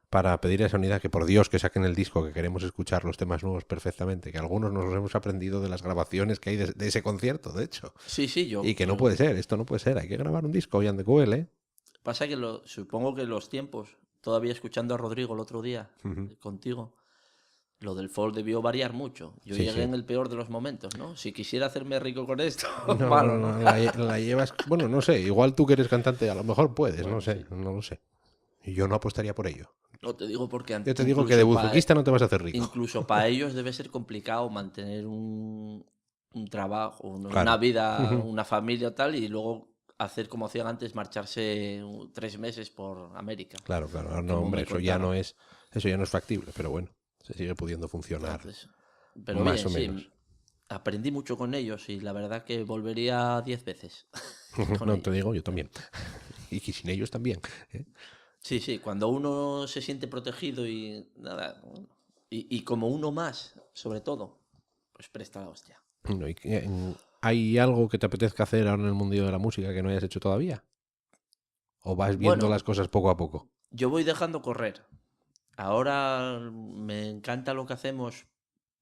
para pedir a esa unidad que por Dios que saquen el disco, que queremos escuchar los temas nuevos perfectamente, que algunos nos los hemos aprendido de las grabaciones que hay de ese concierto, de hecho. Sí, sí, Y que no puede ser, esto no puede ser, hay que grabar un disco, Jan de Cubel, ¿eh? pasa que supongo que los tiempos, todavía escuchando a Rodrigo el otro día, Ujú. contigo, lo del folk debió variar mucho. Yo Sí, llegué sí. en el peor de los momentos, ¿no? Si quisiera hacerme rico con esto, No, malo, ¿no? la llevas, bueno, no sé, igual tú que eres cantante, a lo mejor puedes, no Bueno, sé, sí. no lo sé. Y yo no apostaría por ello. No te digo porque Yo te digo que de buzuquista no te vas a hacer rico. incluso para ellos debe ser complicado mantener un trabajo, una Claro. vida, una familia tal, y luego hacer como hacían antes, marcharse 3 meses por América, Claro, claro. No, como hombre, me contaron. eso ya no es factible, pero bueno, se sigue pudiendo funcionar Entonces, pero más bien, o menos. sí, aprendí mucho con ellos y la verdad que volvería 10 veces con No, te ellos. digo, yo también. Y que sin ellos también. ¿Eh? Sí, sí, cuando uno se siente protegido y nada, bueno, y como uno más, sobre todo, pues presta la hostia. No, ¿hay algo que te apetezca hacer ahora en el mundo de la música que no hayas hecho todavía? ¿O vas viendo Bueno, las cosas poco a poco? yo voy dejando correr. Ahora me encanta lo que hacemos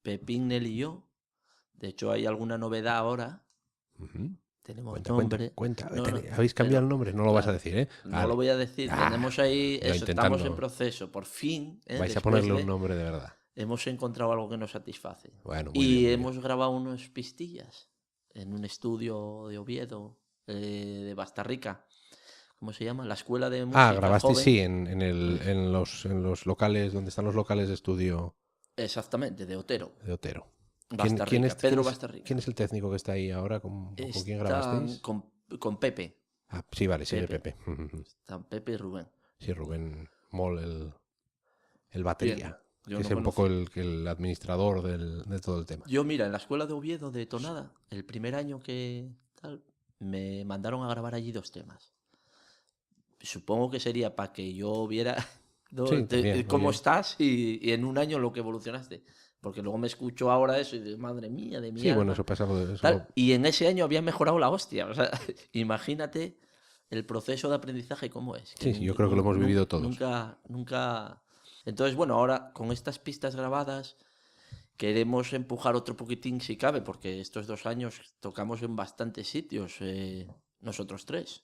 Pepín, Nel y yo. De hecho, hay alguna novedad ahora. Ujú. Tenemos Cuenta, nombre. cuenta. No, no, ¿Habéis cambiado pero- el nombre? No lo vas a decir, ¿eh? No Vale. lo voy a decir. Tenemos ahí. yo Eso, estamos intentando. en proceso. Por fin. Vais a Después ponerle de- un nombre de verdad. hemos encontrado algo que nos satisface. Bueno, muy Y bien, muy bien. hemos grabado unos pistillas en un estudio de Oviedo, de Bastarrica. ¿Cómo se llama? La Escuela de Música Grabasteis, Joven. sí, en los locales, donde están los locales de estudio Exactamente, de Otero. de Otero. Bastarrica, Pedro Bastarrica. ¿Quién es el técnico que está ahí ahora? ¿Con quién Están grabasteis? con Pepe. Sí, vale, sí, de Pepe. Pepe. Están Pepe y Rubén. Sí, Rubén Moll, el batería. Yo Que no es un poco conocí. el administrador de todo el tema. Yo, mira, en la escuela de Oviedo de Tonada, el primer año que tal, me mandaron a grabar allí 2 temas. Supongo que sería para que yo viera Sí, también, cómo oye. estás y en un año lo que evolucionaste. Porque luego me escucho ahora eso y digo, madre mía, de mi Sí, bueno, alma, eso pasa. tal. Y en ese año había mejorado la hostia. O sea, imagínate el proceso de aprendizaje cómo es. Sí, yo creo que lo hemos vivido todos. Nunca. Entonces, bueno, ahora con estas pistas grabadas queremos empujar otro poquitín si cabe, porque estos 2 años tocamos en bastantes sitios, nosotros 3.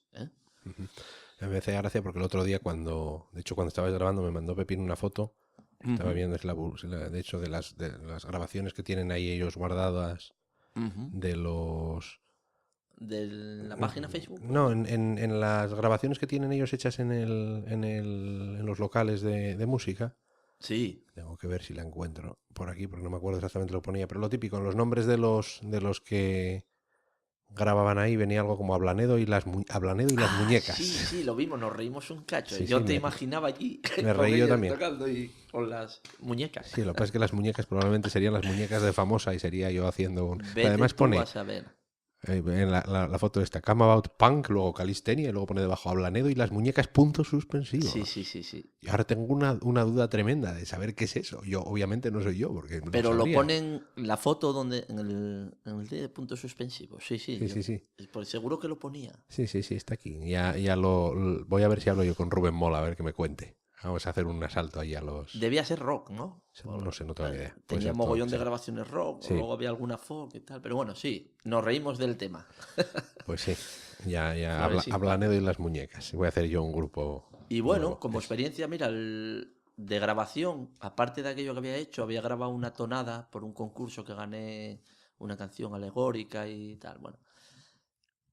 Me hace gracia porque el otro día de hecho cuando estabas grabando me mandó Pepín una foto. Estaba viendo, de hecho, de las grabaciones que tienen ahí ellos guardadas de los... ¿De la página Facebook? No, en las grabaciones que tienen ellos hechas en los locales de música. Sí. Tengo que ver si la encuentro por aquí, porque no me acuerdo exactamente lo que ponía. Pero lo típico, los nombres de los que grababan ahí venía algo como Ablanedo y las muñecas. Sí, lo vimos, nos reímos un cacho. Sí, Yo sí, te imaginaba allí me con reí yo ellos también. tocando y con las muñecas. Sí, lo que pasa es que las muñecas probablemente serían las muñecas de Famosa y sería yo haciendo un... Vete Además tú pone a saber. en la foto esta, Come About Punk, luego Calistenia y luego pone debajo Ablanedo y las muñecas puntos suspensivos. Sí. Y ahora tengo una duda tremenda de saber qué es eso. Yo obviamente no soy yo porque no Pero lo sabría. ponen la foto donde en el de puntos suspensivos. Sí. Sí. Pues seguro que lo ponía. Sí, está aquí. Ya voy a ver si hablo yo con Rubén Mola, a ver que me cuente. Vamos a hacer un asalto ahí a los... Debía ser rock, ¿no? No sé, no tengo ni idea. Puede Tenía ser mogollón todo, de sí. grabaciones rock, Sí. luego había alguna folk y tal. Pero bueno, sí, nos reímos del tema. Pues sí, ya A ver si- Ablanedo y las muñecas. Voy a hacer yo un grupo Y bueno, nuevo. como experiencia, mira, de grabación, aparte de aquello que había hecho, había grabado una tonada por un concurso que gané una canción alegórica y tal, bueno.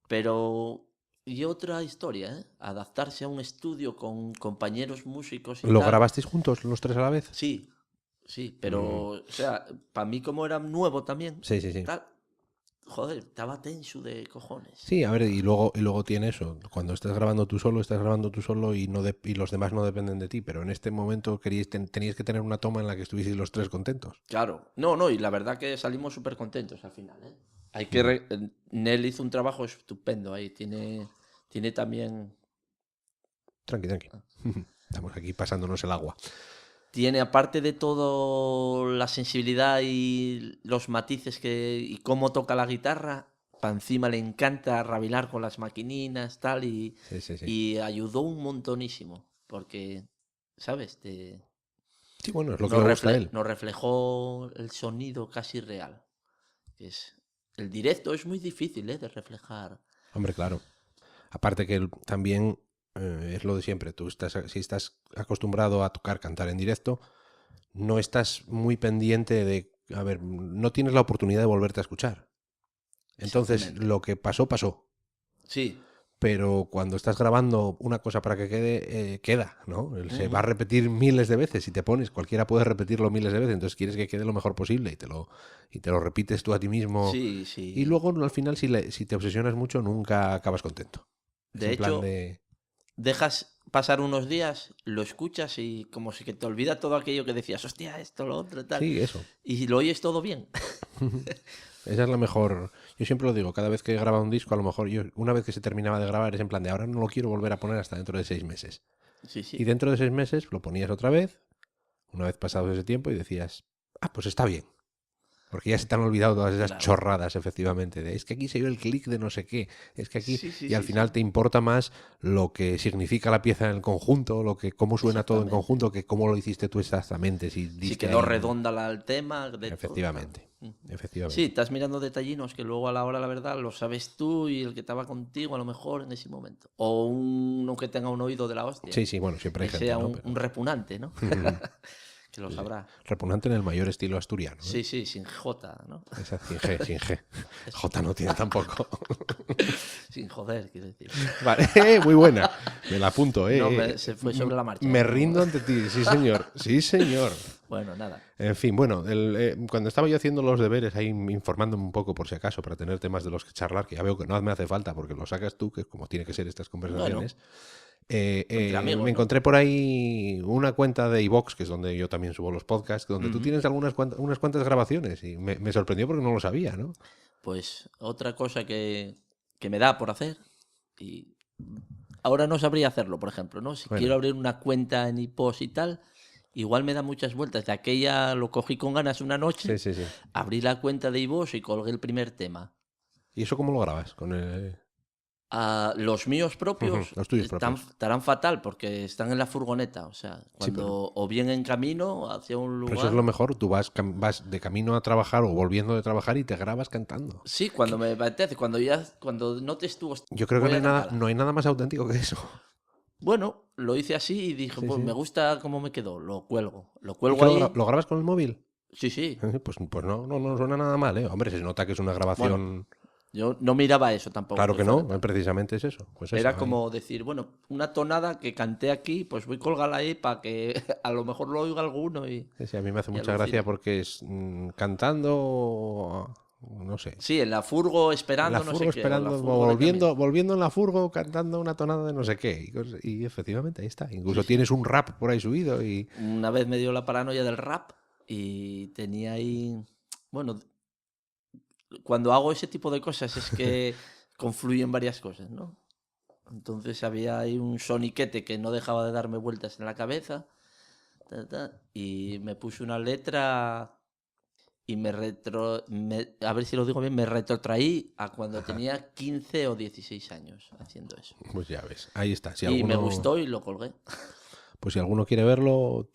Pero... Y otra historia, ¿eh? Adaptarse a un estudio con compañeros músicos y ¿Lo tal. grabasteis juntos los 3 a la vez? Sí, pero, o sea, para mí como era nuevo también, Sí. tal, joder, estaba tenso de cojones. Sí, a ver, y luego tiene eso. Cuando estás grabando tú solo y los demás no dependen de ti. Pero en este momento teníais que tener una toma en la que estuvieseis los 3 contentos. Claro, no, y la verdad que salimos súper contentos al final, ¿eh? Hay que Nel hizo un trabajo estupendo ahí, tiene también... Tranqui. Estamos aquí pasándonos el agua. Tiene, aparte de todo, la sensibilidad y los matices y cómo toca la guitarra, para encima le encanta rabilar con las maquininas, tal, Sí. y ayudó un montonísimo, porque, ¿sabes? Sí, bueno, es lo que le gusta a él. Nos reflejó el sonido casi real. El directo es muy difícil, de reflejar. Hombre, claro. Aparte que también es lo de siempre. Si estás acostumbrado a cantar en directo, no estás muy pendiente de... A ver, no tienes la oportunidad de volverte a escuchar. Entonces, lo que pasó. Sí. Pero cuando estás grabando una cosa para que quede, queda, ¿no? Se va a repetir miles de veces. Si te pones, cualquiera puede repetirlo miles de veces. Entonces quieres que quede lo mejor posible y te lo repites tú a ti mismo. Sí. Y luego, al final, si te obsesionas mucho, nunca acabas contento. De hecho, dejas pasar unos días, lo escuchas y como si que te olvida todo aquello que decías, hostia, esto, lo otro, tal. Sí, eso. Y lo oyes todo bien. Esa es la mejor. Yo siempre lo digo, cada vez que graba un disco, a lo mejor una vez que se terminaba de grabar, es en plan de ahora no lo quiero volver a poner hasta dentro de 6 meses. Sí. Y dentro de 6 meses lo ponías otra vez, una vez pasado ese tiempo, y decías, pues está bien. Porque ya se te han olvidado todas esas chorradas, efectivamente. Es que aquí se dio el clic de no sé qué. Es que aquí... y al final te importa más lo que significa la pieza en el conjunto, cómo suena todo en conjunto, que cómo lo hiciste tú exactamente. Si quedó redonda el tema. Efectivamente. Efectivamente. Sí, estás mirando detallinos que luego a la hora, la verdad, lo sabes tú y el que estaba contigo a lo mejor en ese momento. O uno que tenga un oído de la hostia. Sí, bueno, siempre hay Que gente, sea ¿no? un repugnante, ¿no? Que lo Sí. sabrá. Repugnante en el mayor estilo asturiano. Sí, sin J, ¿no? Esa sin G, sin G. J no tiene tampoco. Sin joder, quiero decir. Vale, muy buena. Me la apunto, No, se fue sobre la marcha. Me ¿no? rindo ante ti, sí señor. Sí señor. Bueno, nada. En fin, bueno, cuando estaba yo haciendo los deberes, ahí informándome un poco por si acaso, para tener temas de los que charlar, que ya veo que no me hace falta porque lo sacas tú, que es como tiene que ser estas conversaciones. Entre amigos, me ¿no? encontré por ahí una cuenta de iVoox, que es donde yo también subo los podcasts, donde tú tienes unas cuantas grabaciones y me sorprendió porque no lo sabía, ¿no? Pues otra cosa que me da por hacer y ahora no sabría hacerlo, por ejemplo, ¿no? Si Bueno. quiero abrir una cuenta en iPost y tal, igual me da muchas vueltas. De aquella lo cogí con ganas una noche, Sí. abrí la cuenta de iVoox y colgué el primer tema. ¿Y eso cómo lo grabas? Con el... Los míos propios los tuyos propios. estarán fatal porque están en la furgoneta. O sea, cuando o bien en camino hacia un lugar. Pero eso es lo mejor, tú vas de camino a trabajar o volviendo de trabajar y te grabas cantando. Sí, cuando me apetece, cuando notes tú. Yo creo que no hay nada más auténtico que eso. Bueno, lo hice así y dije, Sí, pues sí. me gusta cómo me quedó. Lo cuelgo. Lo ¿Y cuelgo que ahí. lo grabas con el móvil? Sí. Pues no suena nada mal, ¿eh? Hombre, se nota que es una grabación... Bueno, yo no miraba eso tampoco. Claro que no, fuera tal. precisamente es eso. Pues eso, Era ahí. como decir, bueno, una tonada que canté aquí, pues voy a colgarla ahí para que a lo mejor lo oiga alguno y... Sí, a mí me hace y mucha alucine. gracia porque es cantando... No sé. Sí, en la furgo esperando, En la no furgo sé esperando, qué. O la furgo volviendo en la furgo cantando una tonada de no sé qué. Y efectivamente, ahí está. Incluso tienes un rap por ahí subido y... Una vez me dio la paranoia del rap y tenía ahí... Bueno, cuando hago ese tipo de cosas es que confluyen varias cosas, ¿no? Entonces había ahí un soniquete que no dejaba de darme vueltas en la cabeza y me puse una letra y a ver si lo digo bien, me retrotraí a cuando tenía 15 o 16 años haciendo eso. Pues ya ves, ahí está. Si Y me alguno, gustó y lo colgué. pues si alguno quiere verlo,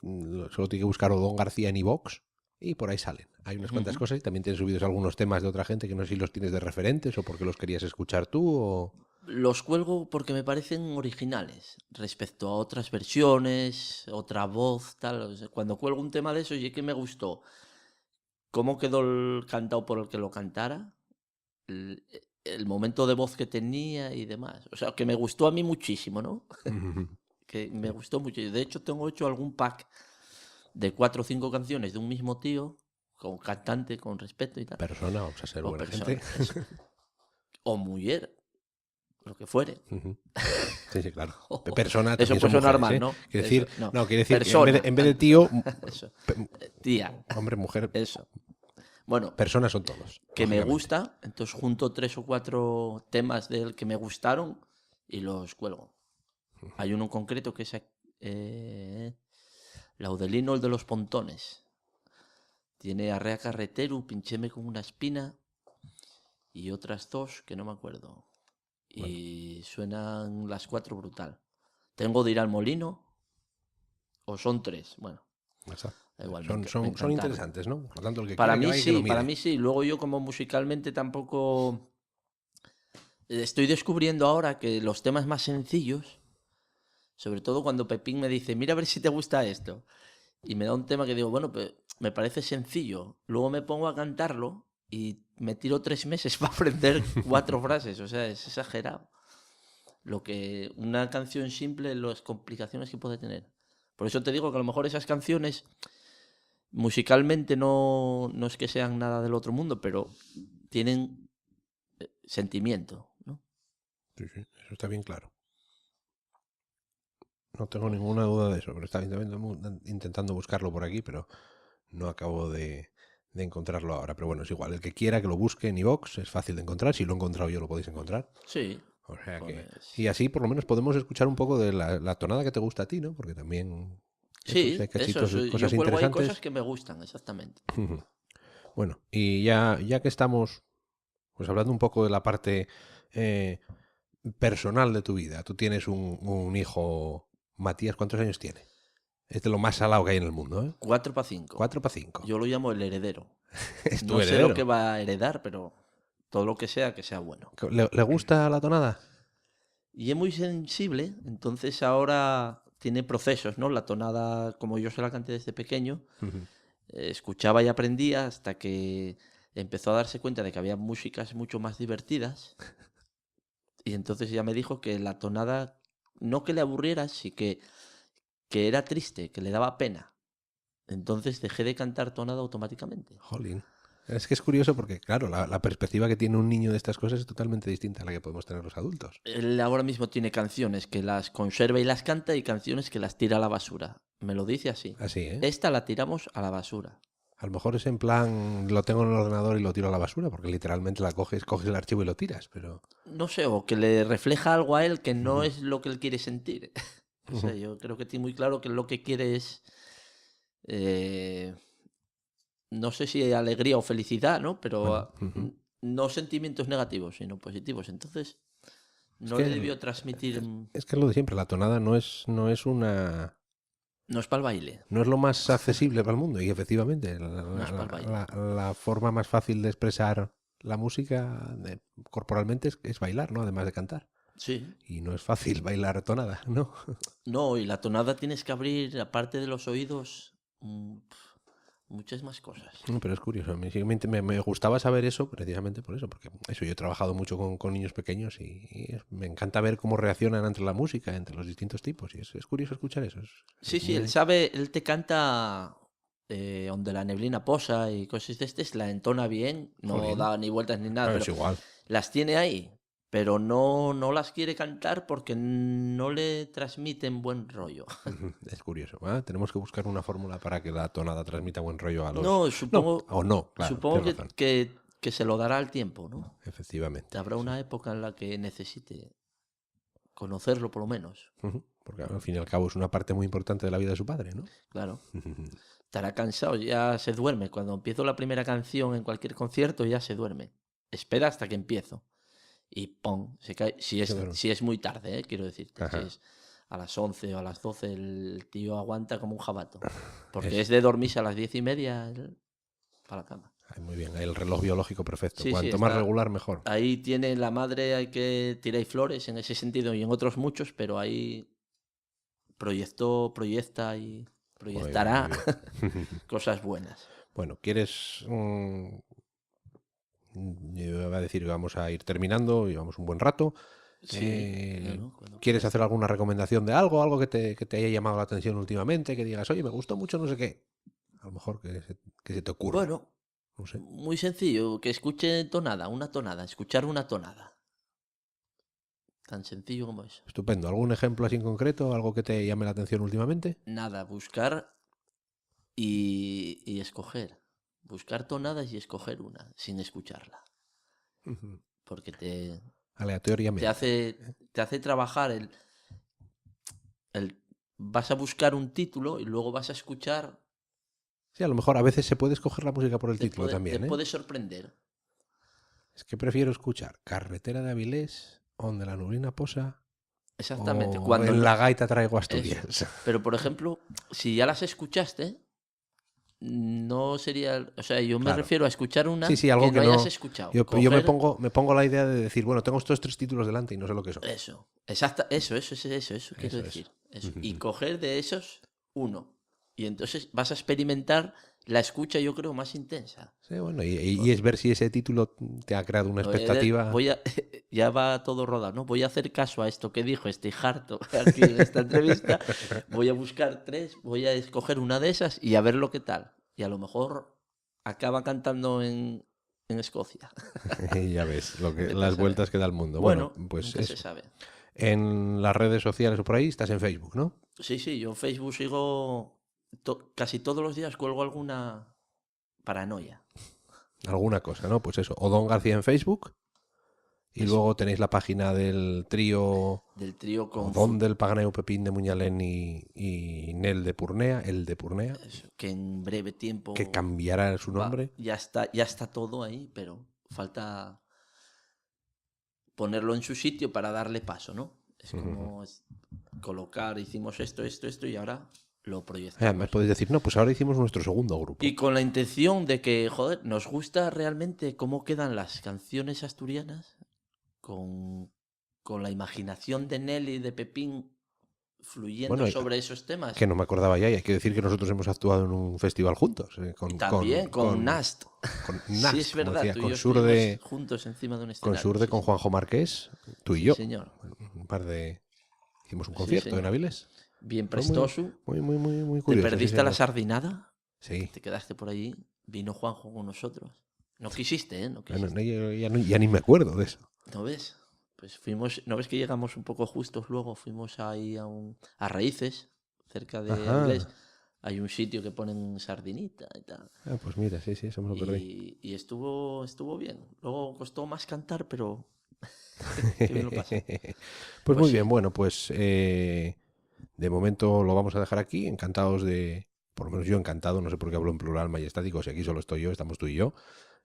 solo tiene que buscar Odón García en iVoox y por ahí salen. Hay unas cuantas cosas y también tienes subidos algunos temas de otra gente que no sé si los tienes de referentes o porque los querías escuchar tú o... Los cuelgo porque me parecen originales respecto a otras versiones, otra voz, tal. O sea, cuando cuelgo un tema de eso, y es que me gustó cómo quedó el cantado por el que lo cantara, el momento de voz que tenía y demás. O sea, que me gustó a mí muchísimo, ¿no? Que me gustó mucho. De hecho, tengo hecho algún pack de 4 o 5 canciones de un mismo tío, con cantante, con respeto y tal. Persona, vamos a ser O buena persona, gente. eso. O mujer, lo que fuere. Sí, claro. Persona Eso también puede son sonar mujeres, mal, ¿eh? ¿no? Quiere decir, Eso, no, quiere decir que persona. en vez de tío, Eso. Tía. hombre, mujer, Eso. Bueno, personas son todos. que me lógicamente. gusta, entonces junto 3 o 4 temas de él que me gustaron y los cuelgo. Hay uno en concreto que es Laudelino, el de los pontones. Tiene Arrea Carreteru, Pinchéme con una espina y otras 2 que no me acuerdo. Y suenan las 4 brutal. Tengo de ir al molino o son 3. Bueno, Ya está. da igual, Son encantaron. interesantes, ¿no? Por lo tanto, el que Para quiera que mí vaya y que lo sí, mire. para mí sí. Luego yo como musicalmente tampoco... Estoy descubriendo ahora que los temas más sencillos, sobre todo cuando Pepín me dice, mira a ver si te gusta esto, y me da un tema que digo, bueno, pues me parece sencillo, luego me pongo a cantarlo y me tiro 3 meses para aprender 4 frases, o sea, es exagerado. Lo que una canción simple, las complicaciones que puede tener. Por eso te digo que a lo mejor esas canciones musicalmente no es que sean nada del otro mundo, pero tienen sentimiento, ¿no? Sí, eso está bien claro. No tengo ninguna duda de eso, pero estaba intentando buscarlo por aquí, pero no acabo de encontrarlo ahora. Pero bueno, es igual. El que quiera que lo busque en iVoox es fácil de encontrar. Si lo he encontrado yo, lo podéis encontrar. Sí. O sea que... Pues... Y así por lo menos podemos escuchar un poco de la tonada que te gusta a ti, ¿no? Porque también... Sí, hay cachitos, eso, cosas yo cuelgo ahí interesantes. cosas que me gustan, exactamente. Bueno, y ya que estamos pues hablando un poco de la parte personal de tu vida. Tú tienes un hijo, Matías, ¿cuántos años tiene? Es de lo más salado que hay en el mundo, ¿eh? 4 para 5. 4 para 5. Yo lo llamo el heredero. Es tu No sé heredero. lo que va a heredar, pero todo lo que sea bueno. ¿Le gusta la tonada? Y es muy sensible, entonces ahora tiene procesos, ¿no? La tonada, como yo se la canté desde pequeño, Ujú. escuchaba y aprendía hasta que empezó a darse cuenta de que había músicas mucho más divertidas. Y entonces ya me dijo que la tonada, no que le aburriera, sí que era triste, que le daba pena. Entonces dejé de cantar tonada automáticamente. Jolín. Es que es curioso porque, claro, la perspectiva que tiene un niño de estas cosas es totalmente distinta a la que podemos tener los adultos. Él ahora mismo tiene canciones que las conserva y las canta y canciones que las tira a la basura. Me lo dice así. Así, ¿eh? Esta la tiramos a la basura. A lo mejor es en plan, lo tengo en el ordenador y lo tiro a la basura, porque literalmente la coges el archivo y lo tiras, pero... No sé, o que le refleja algo a él que no Ujú, es lo que él quiere sentir. No ujú, sé, yo creo que tiene muy claro que lo que quiere es, eh, no sé si alegría o felicidad, ¿no? Pero bueno, ujú. no sentimientos negativos, sino positivos. Entonces, Es no le que debió transmitir, es que es lo de siempre, la tonada no es para el baile, no es lo más accesible para el mundo y efectivamente no es para el baile. la forma más fácil de expresar la música corporalmente es bailar, ¿no? Además de cantar. Sí, Y no es fácil bailar tonada, ¿no? no, y la tonada tienes que abrir, aparte de los oídos, muchas más cosas. Pero es curioso, a mí sí me gustaba saber eso precisamente por eso, porque eso, yo he trabajado mucho con niños pequeños me encanta ver cómo reaccionan entre la música, entre los distintos tipos, y es curioso escuchar eso. Sí, Es sí, él muy... sabe, él te canta donde la neblina posa y cosas de estas, la entona bien, no Jolín, da ni vueltas ni nada, claro, pero es igual. las tiene ahí, pero no las quiere cantar porque no le transmiten buen rollo. Es curioso. Tenemos que buscar una fórmula para que la tonada transmita buen rollo a los... No, No, o no, claro, supongo tienes razón, que se lo dará al tiempo, ¿no? efectivamente. Habrá Sí. una época en la que necesite conocerlo por lo menos, Porque al fin y al cabo es una parte muy importante de la vida de su padre, ¿no? claro. Estará cansado, ya se duerme. Cuando empiezo la primera canción en cualquier concierto ya se duerme. Espera hasta que empiezo. Y ¡pum! Se cae. Se duerme. Si es muy tarde, quiero decirte. Si Ajá. es a las 11 o a las 12 el tío aguanta como un jabato. Porque Es, es de dormirse a las 10:30 para la cama. ay, muy bien, el reloj biológico perfecto. Sí, sí, Cuanto más está. regular, mejor. Ahí tiene la madre, hay que tirar flores en ese sentido y en otros muchos, pero ahí proyecta y Muy bien, muy proyectará bien. cosas buenas. Bueno, ¿quieres...? Yo iba a decir que vamos a ir terminando, llevamos un buen rato. Sí, claro, cuando ¿Quieres quieras. hacer alguna recomendación de algo? Algo que te haya llamado la atención últimamente, que digas, oye, me gustó mucho no sé qué. A lo mejor que se te ocurra. Bueno, No sé. muy sencillo, que escuche tonada, una tonada, escuchar una tonada. Tan sencillo como eso. Estupendo. ¿Algún ejemplo así en concreto? ¿Algo que te llame la atención últimamente? Nada, buscar y escoger. Buscar tonadas y escoger una, sin escucharla. Ujú. Porque Aleatoriamente. te hace trabajar vas a buscar un título y luego vas a escuchar, Sí, a lo mejor a veces se puede escoger la música por el título te también, ¿eh? puede sorprender. Es que prefiero escuchar Carretera de Avilés, Donde la neblina posa, Exactamente, o cuando En no, la gaita traigo eso. Asturias. Pero por ejemplo, si ya las escuchaste, no sería, o sea, yo me Claro. refiero a escuchar Sí, una sí, que algo no que hayas no. escuchado. Yo Coger me pongo la idea de decir, bueno, tengo estos tres títulos delante y no sé lo que son. eso, exacta, eso quiero Eso es. decir, eso. Y coger de esos uno. Y entonces vas a experimentar la escucha, yo creo, más intensa. Sí, bueno, y es ver si ese título te ha creado una expectativa. Ya va todo rodado, ¿no? Voy a hacer caso a esto que dijo este harto aquí en esta entrevista. Voy a buscar tres, voy a escoger una de esas y a ver lo que tal. Y a lo mejor acaba cantando en Escocia. Y ya ves, Vete a las saber. vueltas que da el mundo. Bueno, Bueno, pues nunca se eso. sabe. En las redes sociales o por ahí estás en Facebook, ¿no? Sí, sí, yo en Facebook sigo casi todos los días cuelgo alguna paranoia. Alguna cosa, ¿no? Pues eso, Odón García en Facebook. Y Eso, luego tenéis la página del trío del trío con Odón del Paganeo Pepín de Muñalén y Nel de Purnea, el de Purnea, eso, que en breve que tiempo cambiará su nombre. ya está todo ahí, pero falta ponerlo en su sitio para darle paso, ¿no? Es como colocar, hicimos esto y ahora lo proyectamos. Además podéis decir, no, pues ahora hicimos nuestro segundo grupo. Y con la intención de que, joder, nos gusta realmente cómo quedan las canciones asturianas con la imaginación de Nelly y de Pepín fluyendo sobre esos temas. Que no me acordaba ya, y hay que decir que nosotros hemos actuado en un festival juntos. También con Nast. Con Nast, sí, es verdad, decía, tú y con yo Surde, juntos encima de un con escenario. Surde, con Juanjo Marqués, tú y yo. Señor. Hicimos un concierto en Avilés. Bien prestoso. Muy curioso. ¿Te perdiste la sardinada? Sí. Te quedaste por allí. Vino Juanjo con nosotros. No quisiste, ¿eh? No quisiste. Bueno, ya ni me acuerdo de eso. ¿No ves? Pues fuimos, ¿no ves que llegamos un poco justos luego? Fuimos ahí a Raíces, cerca de Avilés. Hay un sitio que ponen sardinita y tal. Pues mira, sí, eso me lo perdí. Y estuvo bien. Luego costó más cantar, pero qué bien lo pasé. Pues muy bien, bueno, pues de momento lo vamos a dejar aquí. Encantados por lo menos yo encantado, no sé por qué hablo en plural majestático, si aquí solo estoy yo, estamos tú y yo.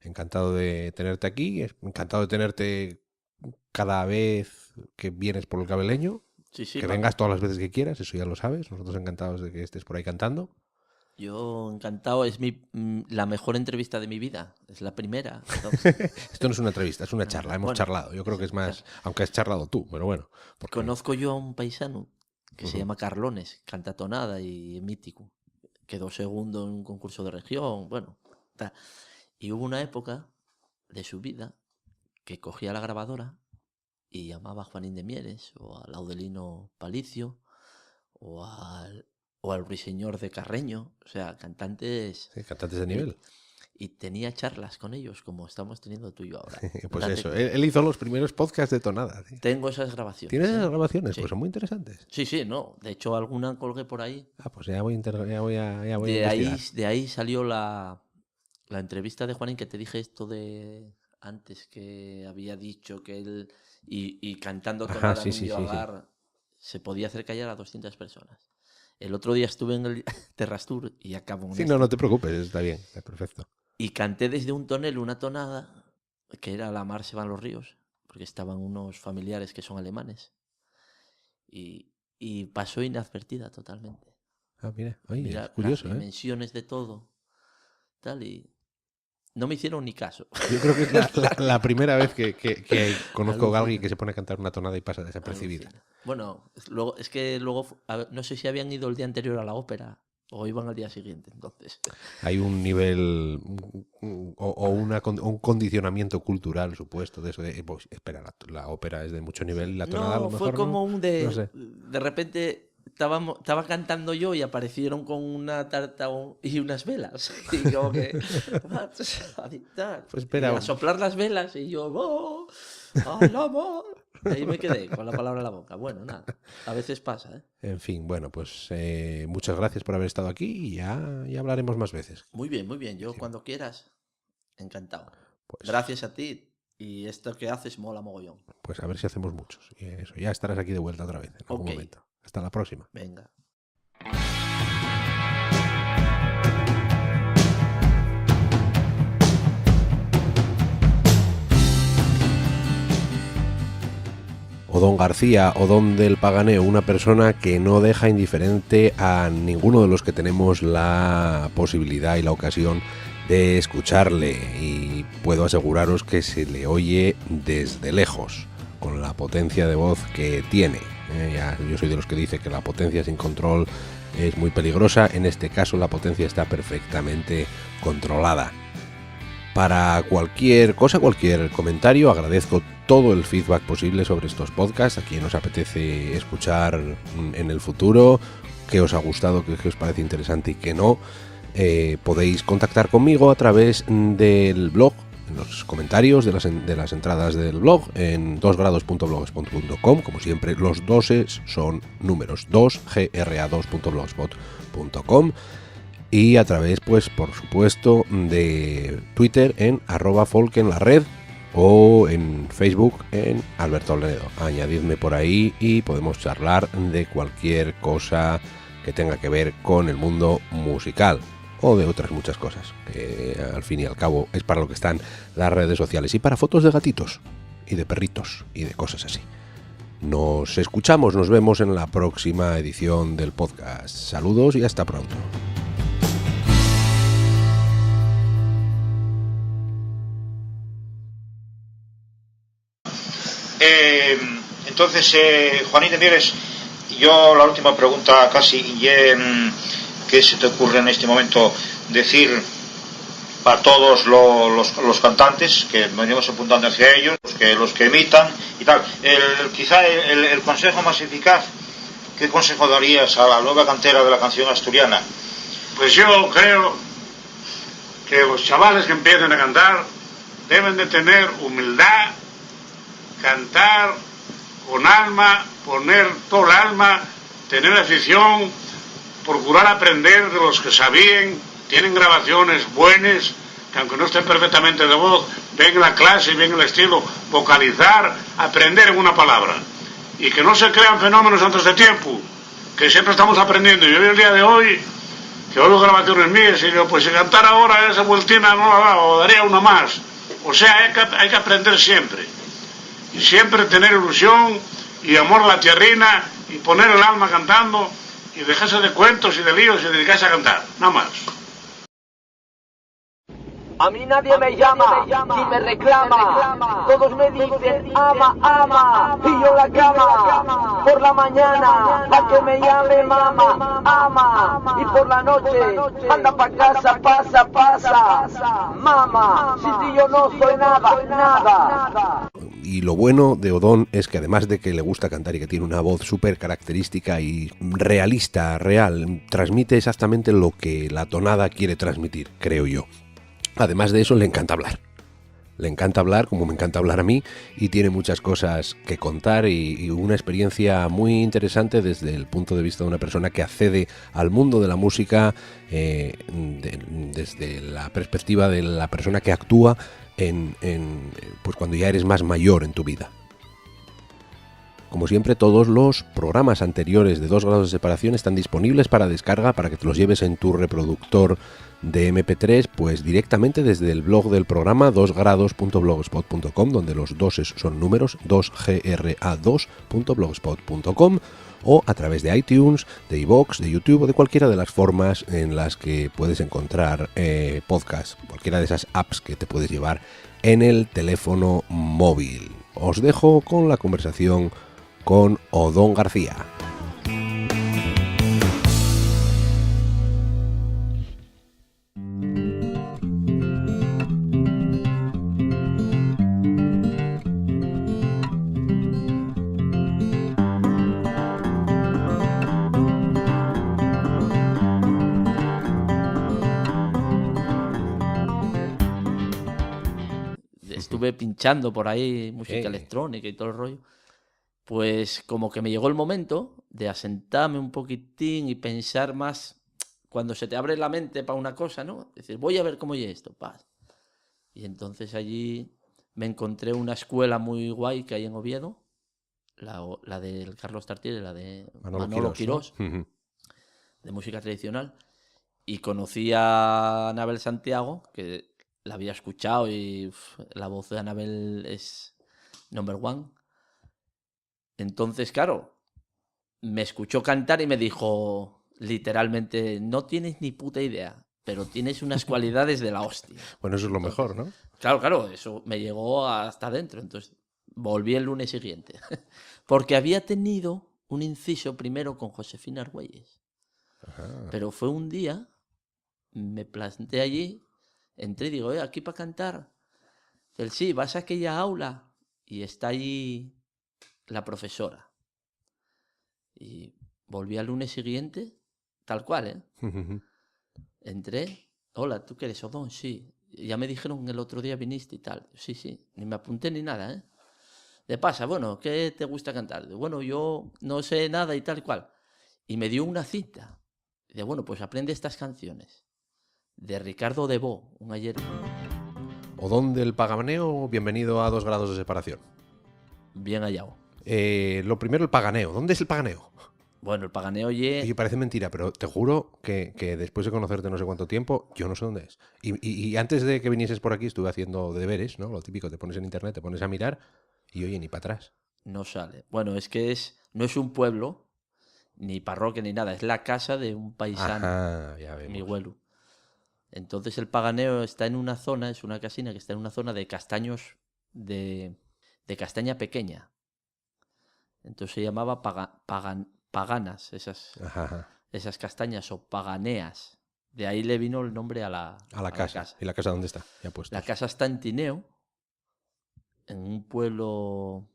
Encantado de tenerte aquí, encantado de tenerte cada vez que vienes por el Cabeleño. Sí, que vengas todas las veces que quieras, eso ya lo sabes. Nosotros encantados de que estés por ahí cantando. Yo encantado, es la mejor entrevista de mi vida, es la primera. Esto no es una entrevista, es una charla, hemos charlado. Yo creo que es más, aunque has charlado tú, pero bueno. Conozco yo a un paisano que se llama Carlones, canta tonada y es mítico. Quedó segundo en un concurso de región, bueno. Y hubo una época de su vida que cogía la grabadora y llamaba a Juanín de Mieres o a Laudelino Palicio o al Ruiseñor de Carreño, o sea, cantantes... Sí, cantantes de nivel. Y tenía charlas con ellos, como estamos teniendo tú y yo ahora. Pues eso, él hizo los primeros podcasts de tonada. ¿Sí? Tengo esas grabaciones. ¿Tienes esas grabaciones? Sí. Pues son muy interesantes. Sí, no. De hecho, alguna colgué por ahí. Pues ya voy a investigar. De ahí salió la entrevista de Juanín, que te dije esto de antes, que había dicho que él... Y cantando tonada en un hogar se podía hacer callar a 200 personas. El otro día estuve en el Terrastur y acabo. Sí, no te preocupes, está bien, está perfecto. Y canté desde un tonel una tonada que era La mar se van los ríos, porque estaban unos familiares que son alemanes. Y pasó inadvertida totalmente. Mira, es curioso, las dimensiones de todo, tal, y no me hicieron ni caso. Yo creo que es la primera vez que conozco a alguien que se pone a cantar una tonada y pasa desapercibida. Bueno, luego no sé si habían ido el día anterior a la ópera o iban al día siguiente, entonces. Hay un nivel o un condicionamiento cultural supuesto de eso de, pues, espera, la ópera es de mucho nivel y la tonada a lo mejor fue como no, de... No sé. De repente... Estaba cantando yo y aparecieron con una tarta y unas velas. Y como que... Pues espera. Y a soplar las velas y yo... ¡Oh! ¡Al amor! Y ahí me quedé con la palabra en la boca. Bueno, nada. A veces pasa, ¿eh? En fin, bueno, pues muchas gracias por haber estado aquí y ya hablaremos más veces. Muy bien. Yo cuando quieras, encantado. Pues, gracias a ti. Y esto que haces mola mogollón. Pues a ver si hacemos muchos. Y eso, ya estarás aquí de vuelta otra vez en algún momento. Hasta la próxima. Venga. Odón García, Odón del Paganeo, una persona que no deja indiferente a ninguno de los que tenemos la posibilidad y la ocasión de escucharle, y puedo aseguraros que se le oye desde lejos, con la potencia de voz que tiene. Yo soy de los que dice que la potencia sin control es muy peligrosa. En este caso la potencia está perfectamente controlada. Para cualquier cosa, cualquier comentario, agradezco todo el feedback posible sobre estos podcasts, a quien os apetece escuchar en el futuro, qué os ha gustado, qué os parece interesante y qué no. Podéis contactar conmigo a través del blog, en los comentarios de las entradas del blog, en 2grados.blogspot.com. Como siempre, los doses son números, 2gra2.blogspot.com. Y a través, pues por supuesto, de Twitter en @folk en la red, o en Facebook en Alberto Blanedo. Añadidme por ahí y podemos charlar de cualquier cosa que tenga que ver con el mundo musical, o de otras muchas cosas, que al fin y al cabo es para lo que están las redes sociales, y para fotos de gatitos y de perritos y de cosas así. Nos escuchamos, nos vemos en la próxima edición del podcast. Saludos y hasta pronto. Entonces, Juanito Mieres, yo la última pregunta casi, ¿qué se te ocurre en este momento decir para todos los cantantes que venimos apuntando hacia ellos, los que imitan y tal? Quizá el consejo más eficaz, ¿qué consejo darías a la nueva cantera de la canción asturiana? Pues yo creo que los chavales que empiecen a cantar deben de tener humildad, cantar con alma, poner todo el alma, tener afición, procurar aprender de los que sabían, tienen grabaciones buenas, que aunque no estén perfectamente de voz, ven la clase, ven el estilo, vocalizar, aprender en una palabra. Y que no se crean fenómenos antes de tiempo, que siempre estamos aprendiendo. Yo vi el día de hoy, que oigo grabaciones mías, y digo, pues si cantara ahora esa vueltina no la daba, daría una más. O sea, hay que aprender siempre. Y siempre tener ilusión y amor a la tierrina y poner el alma cantando y dejarse de cuentos y de líos y dedicarse a cantar, nada más. A mí nadie me llama, ni me reclama, todos me dicen ama, ama, y yo la cama, por la mañana, a que me llame mama, ama, y por la noche, anda pa' casa, pasa, mama, si yo no soy nada. Y lo bueno de Odón es que además de que le gusta cantar y que tiene una voz súper característica y realista, real, transmite exactamente lo que la tonada quiere transmitir, creo yo. Además de eso, le encanta hablar. Le encanta hablar, como me encanta hablar a mí, y tiene muchas cosas que contar y una experiencia muy interesante desde el punto de vista de una persona que accede al mundo de la música desde la perspectiva de la persona que actúa pues cuando ya eres más mayor en tu vida. Como siempre, todos los programas anteriores de 2 grados de separación están disponibles para descarga, para que te los lleves en tu reproductor de MP3, pues directamente desde el blog del programa 2grados.blogspot.com, donde los doses son números, 2gra2.blogspot.com, o a través de iTunes, de iVoox, de YouTube o de cualquiera de las formas en las que puedes encontrar podcast, cualquiera de esas apps que te puedes llevar en el teléfono móvil. Os dejo con la conversación con Odón García. Estuve pinchando por ahí música electrónica y todo el rollo. Pues como que me llegó el momento de asentarme un poquitín y pensar más cuando se te abre la mente para una cosa, ¿no? Decir, voy a ver cómo es esto, paz. Y entonces allí me encontré una escuela muy guay que hay en Oviedo, la del Carlos Tartiere, la de Manolo Quirós, ¿no? De música tradicional. Y conocí a Anabel Santiago, que la había escuchado y la voz de Anabel es number one. Entonces, claro, me escuchó cantar y me dijo literalmente, no tienes ni puta idea, pero tienes unas cualidades de la hostia. Bueno, eso es lo mejor, ¿no? Claro, eso me llegó hasta adentro. Entonces volví el lunes siguiente. Porque había tenido un inciso primero con Josefina Argüelles. Ajá. Pero fue un día, me planté allí, entré y digo, aquí para cantar. Él, sí, vas a aquella aula y está allí la profesora. Y volví al lunes siguiente, tal cual, ¿eh? Entré, hola, ¿tú qué eres, Odón? Sí. Ya me dijeron el otro día viniste y tal. Sí, ni me apunté ni nada, ¿eh? De pasa, bueno, ¿qué te gusta cantar? Bueno, yo no sé nada y tal cual. Y me dio una cita. De bueno, pues aprende estas canciones. De Ricardo Debó, un ayer. Odón del Paganeo, bienvenido a 2 grados de separación. Bien hallado. Lo primero, el paganeo. ¿Dónde es el paganeo? Bueno, el paganeo oye... Parece mentira, pero te juro que después de conocerte no sé cuánto tiempo, yo no sé dónde es. Y antes de que vinieses por aquí estuve haciendo deberes, ¿no? Lo típico, te pones en internet, te pones a mirar y oye, ni para atrás. No sale. Bueno, es que no es un pueblo, ni parroquia ni nada, es la casa de un paisano, Ajá, ya mi vemos. abuelo. Entonces el Paganeo está en una zona, es una casina que está en una zona de castaños de castaña pequeña. Entonces se llamaba paganas, Ajá. esas castañas o paganeas. De ahí le vino el nombre a la casa. ¿Y la casa dónde está? Ya puesto. La casa está en Tineo, en un pueblo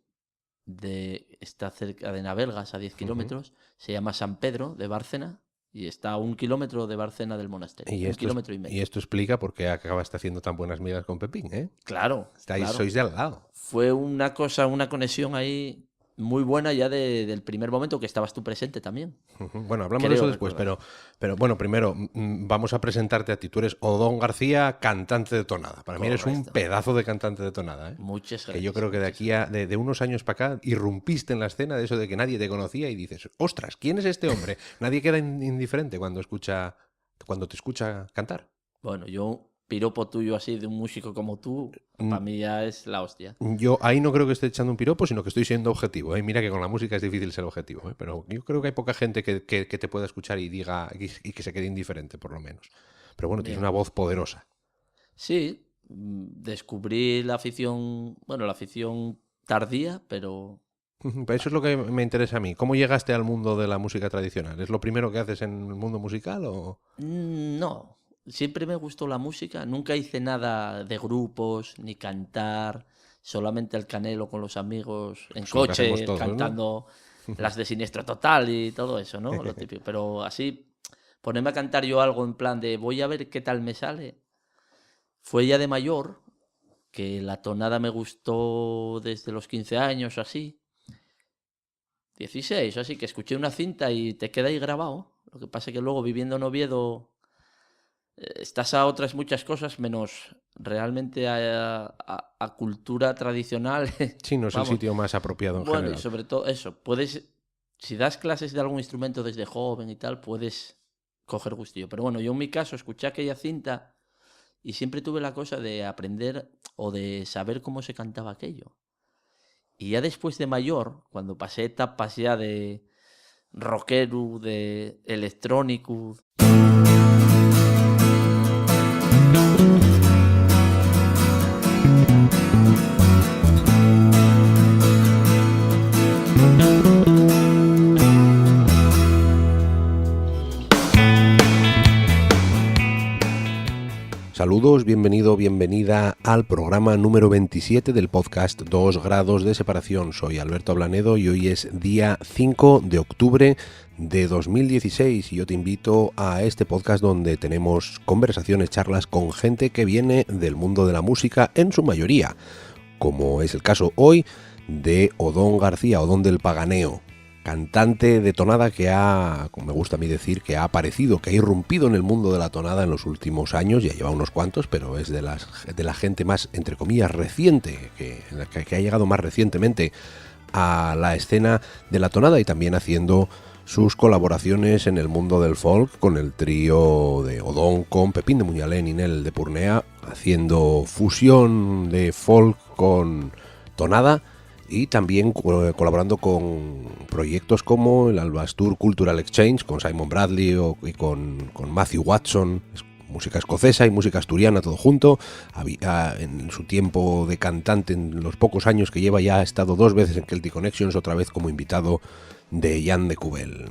está cerca de Navelgas, a 10 kilómetros. Se llama San Pedro de Bárcena y está a 1 kilómetro de Bárcena del monasterio. Y 1 kilómetro y medio. Y esto explica por qué acabaste haciendo tan buenas migas con Pepín, ¿eh? Claro. Sois de al lado. Fue una conexión ahí muy buena ya del primer momento que estabas tú presente también. Bueno, hablamos de eso después, pero bueno, primero vamos a presentarte a ti. Tú eres Odón García, cantante de tonada. Para mí eres un pedazo de cantante de tonada, ¿eh? Muchas gracias. Que yo creo que de aquí de unos años para acá irrumpiste en la escena de eso de que nadie te conocía y dices, ostras, ¿quién es este hombre? Nadie queda indiferente cuando te escucha cantar. Bueno, yo piropo tuyo así de un músico como tú, para mí ya es la hostia. Yo ahí no creo que esté echando un piropo, sino que estoy siendo objetivo, ¿eh? Mira que con la música es difícil ser objetivo, ¿eh? Pero yo creo que hay poca gente que te pueda escuchar y diga y que se quede indiferente, por lo menos. Pero bueno, tienes una voz poderosa. Sí, descubrí la afición tardía, pero... Eso es lo que me interesa a mí. ¿Cómo llegaste al mundo de la música tradicional? ¿Es lo primero que haces en el mundo musical o...? No. Siempre me gustó la música, nunca hice nada de grupos, ni cantar, solamente el canelo con los amigos en coche, todos, cantando, ¿no? Las de Siniestro Total y todo eso, ¿no? Lo típico. Pero así, ponerme a cantar yo algo en plan de voy a ver qué tal me sale, fue ya de mayor, que la tonada me gustó desde los 15 años o así, 16, así que escuché una cinta y te queda ahí grabado. Lo que pasa es que luego viviendo en Oviedo... estás a otras muchas cosas menos realmente a cultura tradicional. Sí, no es el sitio más apropiado en general. Bueno, y sobre todo eso, si das clases de algún instrumento desde joven y tal, puedes coger gustillo. Pero bueno, yo en mi caso escuché aquella cinta y siempre tuve la cosa de aprender o de saber cómo se cantaba aquello. Y ya después de mayor, cuando pasé etapas ya de rockero, de electrónico... Saludos, bienvenido, bienvenida al programa número 27 del podcast 2 grados de separación. Soy Alberto Blanedo y hoy es día 5 de octubre de 2016 y yo te invito a este podcast donde tenemos conversaciones, charlas con gente que viene del mundo de la música en su mayoría, como es el caso hoy de Odón García, Odón del Paganeo. Cantante de tonada que como me gusta a mí decir, que ha aparecido, que ha irrumpido en el mundo de la tonada en los últimos años, ya lleva unos cuantos, pero es de la gente más, entre comillas, reciente, que ha llegado más recientemente a la escena de la tonada y también haciendo sus colaboraciones en el mundo del folk con el trío de Odón con Pepín de Muñalén y Nel de Purnea, haciendo fusión de folk con tonada. Y también colaborando con proyectos como el Albastur Cultural Exchange, con Simon Bradley y con Matthew Watson, música escocesa y música asturiana, todo junto. En su tiempo de cantante, en los pocos años que lleva, ya ha estado 2 veces en Celtic Connections, otra vez como invitado de Jan de Cubel.